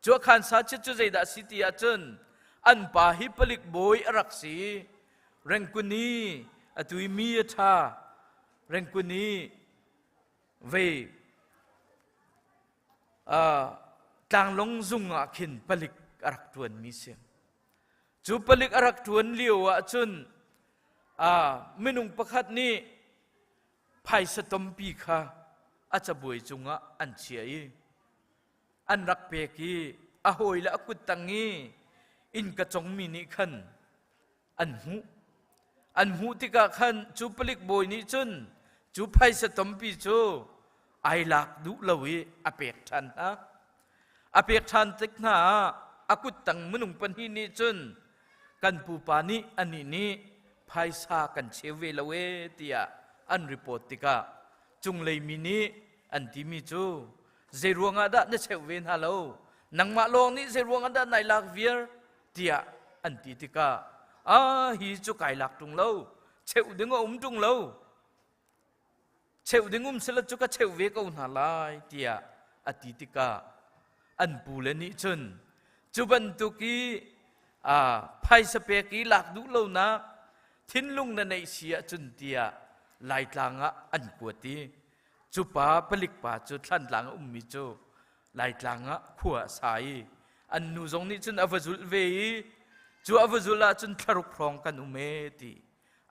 จัวอาคารสาจิตจุใจด่าสิเตียจุนอันป่าฮิปลิกบอยรักสีเร่งกุนีอตุยมีธาเร่งกุนีเวต่างลงซุงอาขินปลิกอรักทวนมีเสียงจูปลิกอรักทวนเลี้ยวจุนไม่นุ่งประคัดนี้ไพ่สตมปีค่ะอาจจะบวยจุงอันเชียอันรักเปกีอโหยและอกุตังงีอินกระจงมีนิขันอันหูที่กะขันจูปลิกบวยนี้จุนจูไพ่สตมปีจูไอลักดุลวีอเปกทันนะอเปกทันติกนาอกุตังมนุงปันหินี้จุนกันปูปานิอันนี้ไพ่ซากันเชเวลเวเตียอันรีพอร์ตติกาจุงเลยมินีอันที่มีจูเจรวงอาดะเนเชเวนฮัลโหลนังมาลองนี่เจรวงอาดะในลักเวียร์เตียอันที่ติกาฮีจูไก่ลักตุงเล่าเชวดึงจุงเล่าเชวดึงสลัดจูกะเชวเวกอุนหาลายเตียอันที่ติกาอันปูเลนิจุนจูบันตุกีไพ่สเปกีลักดุเล่านักทิ้นลุงในเสียจุนเตียลายทางอันกวตีจูป้าผลิกป้าจุดทันหลังมิจูลายทางขัวสายอันนูจงนี้จุนอวจุลเวจูอวจุลจุนทารุพรองกันเมตี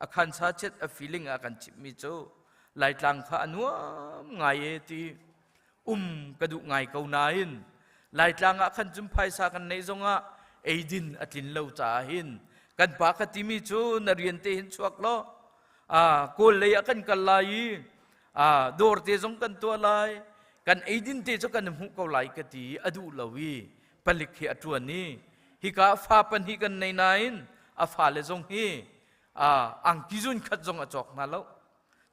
อาการชาเจ็ดfeelingอาการจิมิจูลายทางข้าอันวไงตีกระดูกไงเกาหนาหินลายทางอาการจุมไพศากันในจงเอดินอัตินเล่าจ่าหินกันปากติมิจูนเรียนเตหินชวกล้อโกลเลยกันกันลายดอร์เตจงกันตัวลายกันเอดินเตจงกันหุกเอาลายกตีอดูลาวีผลิกเหตุวนนี้ฮิกาฟ้าปันฮิกันในนั้นฟ้าเลจงฮีอังกิจุนขัดจงอจอกมาแล้ว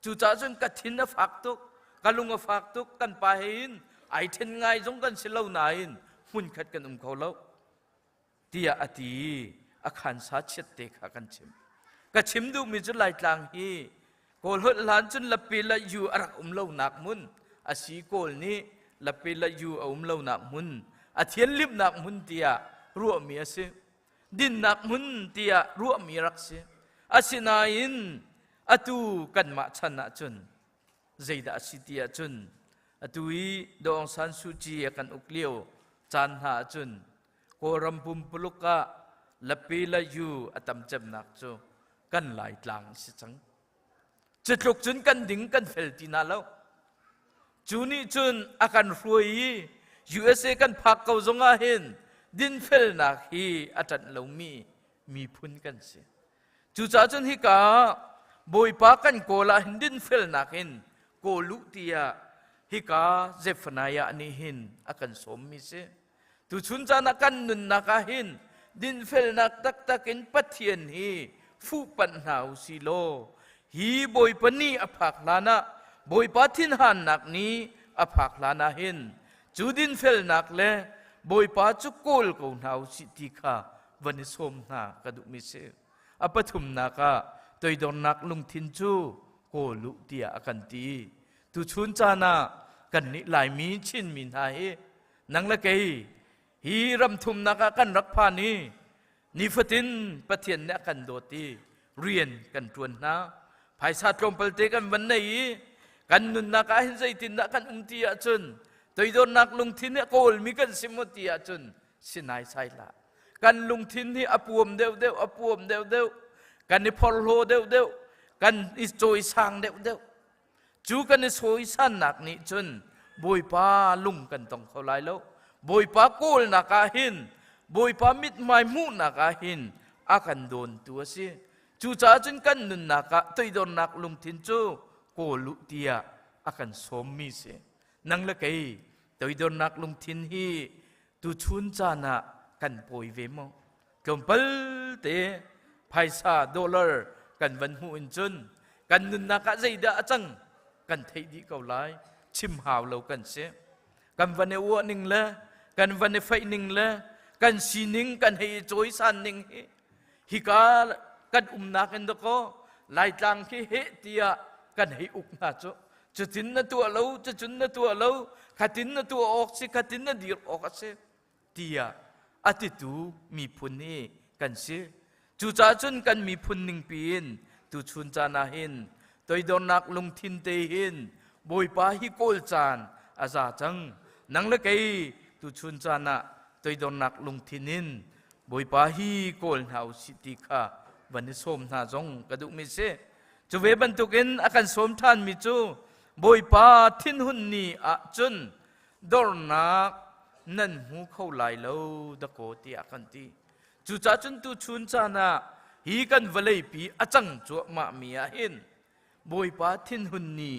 จูจ่าจนกัดทินฟักตุกกันลุงฟักตุกกันไปหินไอเทนไงจงกันสิเล่านายหุ่นขัดกันเขาแล้วเตียอตีอาคารสาเชตเตขากันชิมกระชิมดูมีจุดลายกลางฮีโกลหดหลานจุนละปีละอยู่อรักเล่าหนักมุนอาศีโกลนี้ละปีละอยู่เล่าหนักมุนอาเทียนลิบหนักมุนเตียรัวมีสิดินหนักมุนเตียรัวมีรักสิอาศินาอินอตูกันมาชนะจุนใจดาสิเตียจุนอตูอีดองสันสุจีกันอุกเลียวจันหาจุนโกรัมพุมปลุกะละปีละอยู่อตัมจำนักจูกันหลายกลางสิจังจุดลุกจุนกันดิ่งกันเฟลตินาแล้วจูนี่จุนอาการรวย USA กันพักเกาจงอาเห็นดินเฟลนักฮีอาจารย์เหล่ามีพุนกันสิจูจ่าจุนฮิกาบอยปากันโกลาหินดินเฟลนักเห็นโกลุติยาฮิกาเจฟนายานี่เห็นอาการสมมิสิตุชุนจานักันนุนนักเห็นดินเฟลนักตักเห็นปัทเทียนฮีฟูปัญหาสิโลฮีบอยปนีอภักลานะ บอยป้าทินหันนักนี้อภักลานาหินจูดินเฟลนักเลบอยป้าจุกโกลกูนาวสิติกาวันนี้สมนากระดุมิเสอปทุมนากาตัวดอนนักลุงทินจูโกลุเตียกันตีตุชุนจานากันนิลายมีชินมินหายนังละเกยฮีรำทุมนักกันรักพานีนิฟตินปะเทียนเนกันโดตีเรียนกันจวนนะภายศาสตร์กรมปลเตกันวันนี้กันนุนนักหินใจตินนักกันตีอาจุนตัวดอนนักลุงทินเนโกลมีกันสิมตีอาจุนสินายไซละกันลุงทินที่อปวมเดียวเดียวอปวมเดียวเดียวกันนิพอลโลเดียวเดียวกันอิสโจยสังเดียวเดียวจูกันนิโซยสันนักนี้จุนบอยป้าลุงกันต้องเขาไล่แล้วบอยป้าโกลนักหินบอยป้ามิดไม้มูนักหินอากันโดนตัวสิจูจ้าจุนกันนุนนักตัวดอนนักลุงทินจูโกลุเตียอากันสมมีสินังละเกยตัวดอนนักลุงทินฮีตุชุนจานะกันป่วยเวมกำปั้ลเตะภายซาดอลลาร์กันวันหูอินจุนกันนุนนักใจดาจังกันเทดีเกาไลชิมหาวเรากันเสียกันวันเอวนิงละกันวันเอไฟนิงละกันสีนิงกันให้โจยสันนิงฮิกากันนักกันตะโกไล่ตังที่เฮตียกันให้อุกนาโจจะจินนตัวเราจะจุนนตัวเราขัดินนตัวออกสิขัดินนดีออกสิตียอติตูมีพุนนี่กันสิจูจ้าจุนกันมีพุนนิงปีนตูชุนจานาหินตัวดอนนักลงทินเตหินบอยป้าฮิโกลจานอาซาจังนังเล็กตูชุนจานะตัวดอนนักลงทินินบอยป้าฮิโกลหาวสิติกาวันนี้สมนาจงกระดุมิเสจูเวบันตุกินอาการสมทานมิจูบอยป้าทินหุนนี่อาจุนดอนนักนั่นหูเข้าไหลแล้วตะโกตีอากันตีจูจ้าจุนตูชุนจานะฮีกันวลัยปีอาจังจัวมามีอาหินบอยป้าทินหุนนี่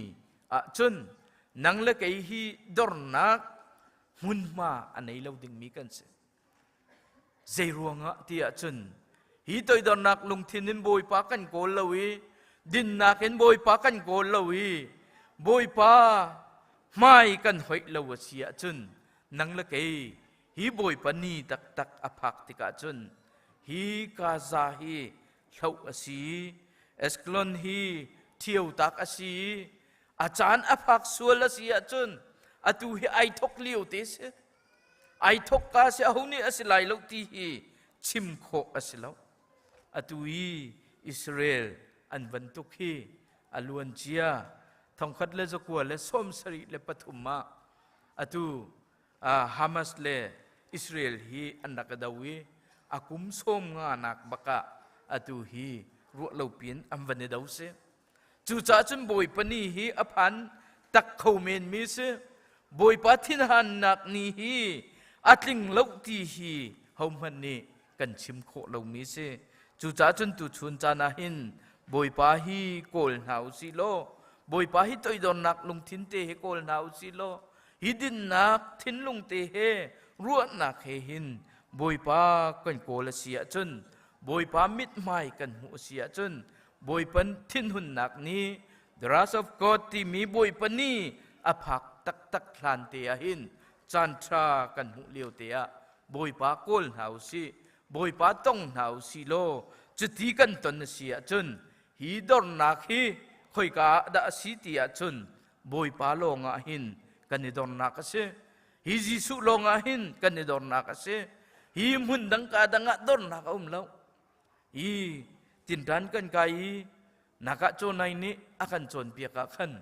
อาจุนนังเล็กไอฮีดอนนักมุนมาอันไหนเราดึงมีกันเสใจรวงอ่ะที่อาจุนฮีตัวดอนนักลงทินินบอยป้ากันโกลลวีดินนักเห็นบอยป้ากันโกลลวีบอยป้าไม่กันหอยลวเสียจุนนังละเกยฮีบอยปนีตักตักอภักติกาจุนฮีกาซาฮีเล่าอสีเอสกลอนฮีเที่ยวตักอสีอาจารย์อภักส่วนละเสียจุนอตูฮีไอทกเลี้ยวเตสไอทกกาเสียหูนี่อสิไลลกตีฮีชิมโคอสิลาอตูฮีอิสราเอลอันวันตุกฮีอลวนเจียทองคัดเลจกัวเลสมสริเลปฐุมมาอตูฮามาสเลอิสราเอลฮีอันนักดาวีอากุมส้มงานักบักะอตูฮีรัวเลวเปลี่ยนอันวันเดาเสจูจ้าจุนบอยปนีฮีอภันตักเขาเมนมิเสบอยปะทินหันนักนีฮีอัตลิงเลวตีฮีเฮามันนี่กันชิมโคเลวมิเสจูจ้าจุนตุชุนจานาหินบอยปะฮีโกลหาวซิโลบอยปะฮีตัวดอนนักลงทินเตเฮโกลหาวซิโลฮิดินนักทินลุงเตเฮรัวนักเฮหินบอยป้ากันโกลเสียจนบอยป้ามิดไม้กันหูเสียจนบอยปันทินหุนนักนี้ The wrath of God ที่มีบอยปันนี้อภักตักตักคลานเตียหินจันทรากันหูเลียวเตียบอยป้าโกลหาวสิบอยป้าต้องหาวสิโลจุดที่กันตนเสียจนฮีดอนนักฮีคอยกาดาสิเตียจนบอยป้าลงอาหินกันในดอนนักเสฮีจิสุลงอาหินกันในดอนนักเสฮีมุนดังกาดังดอนนักเล่าฮีตินรันกันกายนักโจนายนี้อากันโจนเปียกขัน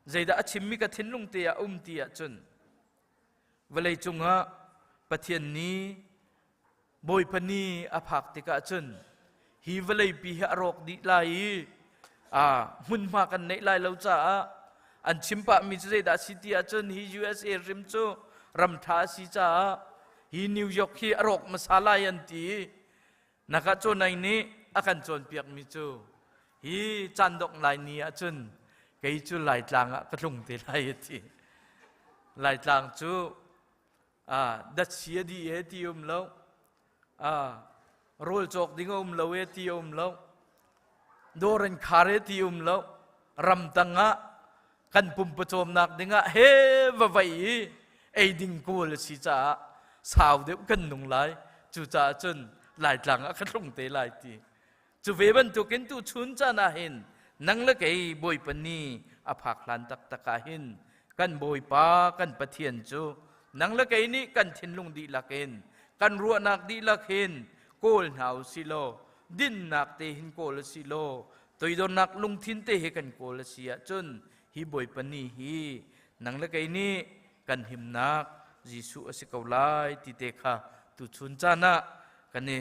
ใจดาชิมมิกทินลุงเตียเตียจนเวลัยจุงะปะเทียนนี้บอยปนีอภักติกาจนฮีเวลัยปีหรอกดิไลมุนมากันในไลเราจ้าอันชิมปะมิจเรดาสิติอาจนฮี USA ริมโจรำท้าสิจ้าฮีนิวยอร์กฮีอรอกมาซาลายันตีนักโจนายนี้อากันโจนเปียกมิโจฮีจันดอกลายนี้อาจนเกยจูลายจางกระลุงเตลายทีลายจางจูดัชเชียดีเอติอุมแล้วโรลจอกดิ้งอุมแล้วเอติอุมแล้วโดรันคาร์เอติอุมแล้วรำตังะ กันปุ่มประโจมนักดิ่งเฮวะไว้ไอดิ่งกูลสิจ้าสาวเด็กกันนุ่งไหลจูจ้าจนหลายหลังอักลงเตหลายทีจูเวบันตุกินตุชุนจานาหินนังละไกบอยปนีอภักลันตักตะกาหินกันบอยป้ากันปะเทียนจูนังละไกนี้กันทินลุงดีลักเห็นกันรัวนักดีลักเห็นโกลหาวสิโลดินนักเตหินโกลสิโลตัวโดนนักลุงทินเตหกันโกลเสียจนฮีบอยปนีฮีนังละไกนี้กันหิมนักยิสุอสิกาวไลติเตคะตุชุนจานะกันเน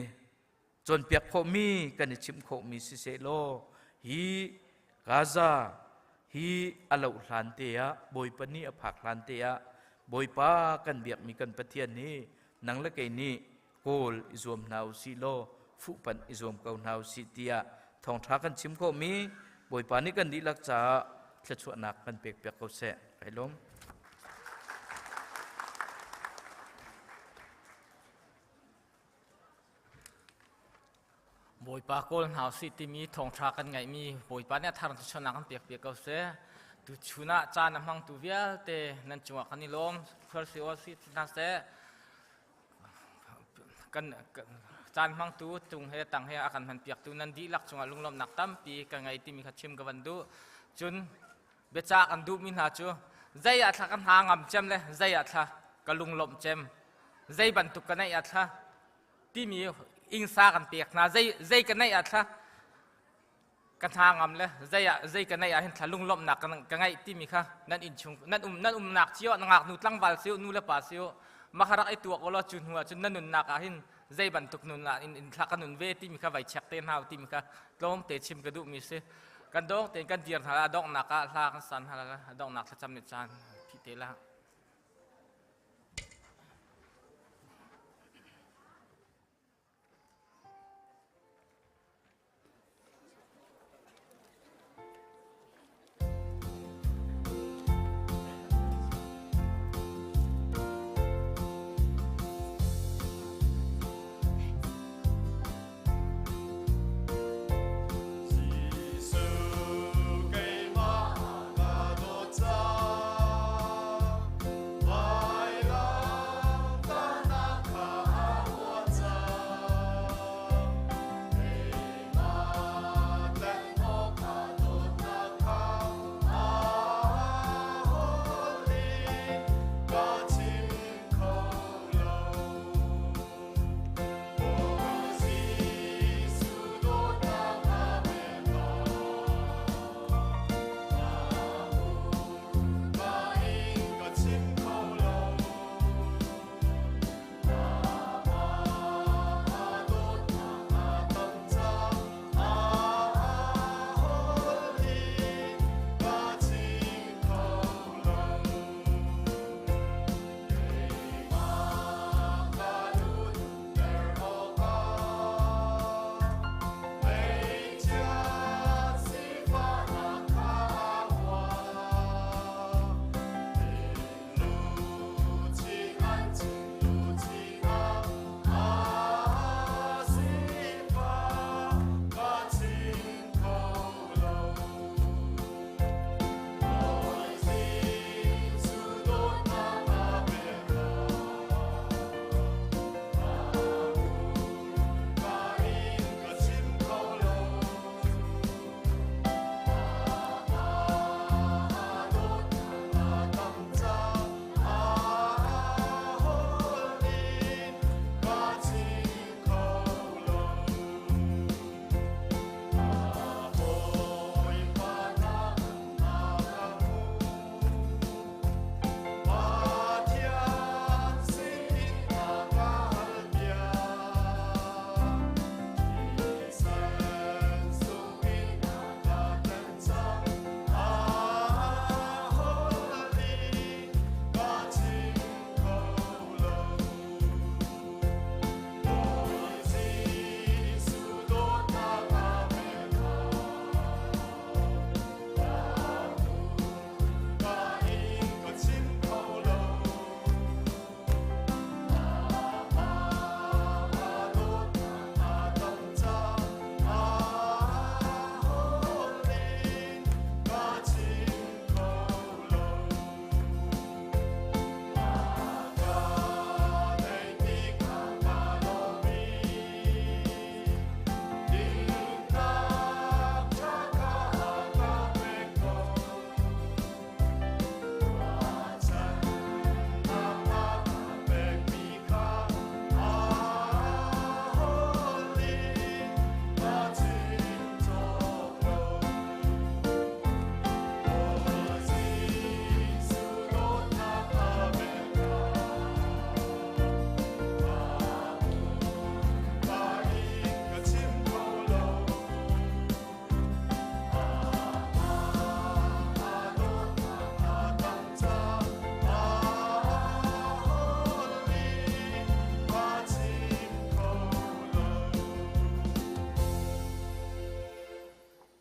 จนเปียกโคมีกันชิมโคมีสิเซโลฮีกาซาฮีอาลูหลานเตียบอยปนีอภักหลานเตียบอยป้ากันเบียกมีกันปะเทียนนี้นังละไกนี้โกลอิจวมนาวสิโลฟุปันอิจวมเกานาวสิเตียทองทักกันชิมโคมีบอยป้านี้กันดีลักษาจะชวนนักกันเปียกเปียกเขาเสะไปล้มบอยปากโกลหาวสิที่มีทองทรากันไงมีบอยปาเนี่ยทางชนะกันเปียกเปียกเขาเสียตุชุนะจานน้ำมังตุเวียเตนั่นจังหวะกันนี่ลมเพื่อสิวสิน่าเสียกันจานมังตุตุงเฮตังเฮอาการมันเปียกตุนันดีลักจังหวะลุงลมหนักตั้มปีกันไงที่มีขัดชิมกันดูจุนเบจากกันดูมินหาจูใจอัดกันหางำเจมเลยใจอัดกันลุงลมเจมใจบรรทุกกันไงอัดที่มีอิงซากันเปียกนะใจกันไงอัดกันทางอำเลยใจกันไงอัดเห็นทะลุงลมหนักกันไงที่มีค่ะนั่นอินชุงนั่นหนักเชียวหนักนูตั้งวัลเซียวนูเลปาเซียวมาหารักไอตัวก็รอจุนหัวจุนนั่นหนักอ่ะเห็นใจบรรทุกนุนละอินทักกันนุนเวที่มีค่ะไว้เช็คเต้นหาวที่มีค่ะลองเตะชิมกระดูมีเสกันดองเตะกันเดียร์หาดองหนักอ่ะลากันสันหาละดองหนักจำเนจานพิเตละ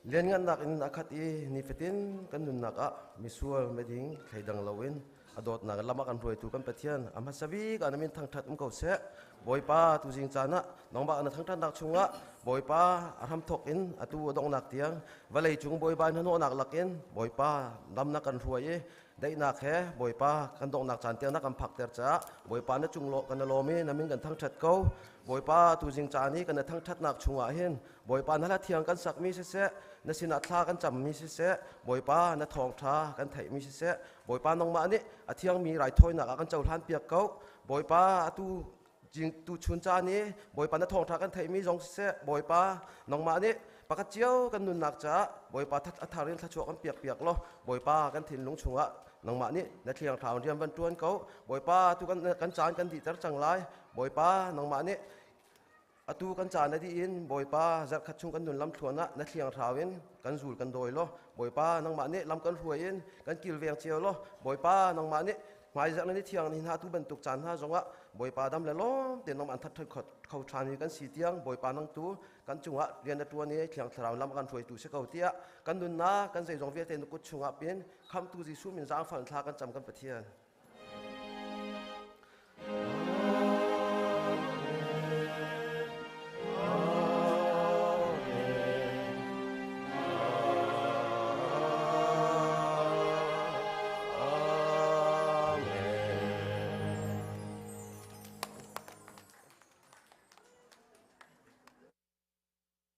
เรียนงานหนักอินนักขัดอีนิฟิตินกันนุนนักอะมิสัวเมดิงใครดังลาวินอดอดนักละมักันรวยตุกันเปทียนอามาสวีกันมินทั้งทัดเขาเสะบอยป้าตุจิงจานะน้องบ้านทั้งทัดนักชุงะบอยป้าอาทำทกอินอตูดงนักเตียงวันเลยจุงบอยบ้านนั้นนักลักอินบอยป้าดำนักกันรวยได้นักแห่บอยป้ากันดงนักจานเตียงนักกันผักเตอร์จ้าบอยป้านั้นจุงโลกันโลมีนั้นมินกันทั้งทัดเขาบอยป้าตุจิงจานี้กันทั้งทัดนักชุงะเห็นบอยป้านั่นละเทียงกันสักมีเสะนสินัทลากันจำมีเสะบอยป้านัทองทากันไถมีเสะบอยป้าน้องมานี่อาเทียงมีหลายถ้อยนักกันเจ้าท่านเปียกเขาบอยป้าตูจิงตูชุนจานี้บอยป้านัทองทากันไถมีจงเสะบอยป้าน้องมานี่ปากเจียวกันนุนนักจ้าบอยป้าทัดอัฐารินทัดชัวกันเปียกๆล้อบอยป้ากันถิ่นลุงชุงะน้องมานี่นัทเทียงข่าวเรียมบรรทุนเขาบอยป้าตูกันจานกันดีจัดจังไรบอยป้าน้องมานี่อตูกันจานนาดีอินบอยป้าจัดขัดชุงกันนุนลำทวนนะนัทเลียงทาวินกันจูลกันโดยล้อบอยป้านังมานี่ลำกันรวยอินกันกิลเวียงเจียวล้อบอยป้านังมานี่หมายจากนั้นเที่ยงนี้หาตูบรรทุกจานหาจงะบอยป้าดำเลยล้อเดี๋ยวน้องมันทัดเขาชานีกันสีเตียงบอยป้านังตูกันจุงะเรียนตัวนี้เที่ยงทราวลำกันรวยตูเสกเอาเตี้ยกันนุนนะกันใจจงเวียเตนุกุชุงะเป็นคำตูจิสุมินจางฝันทากันจำกันประเทียน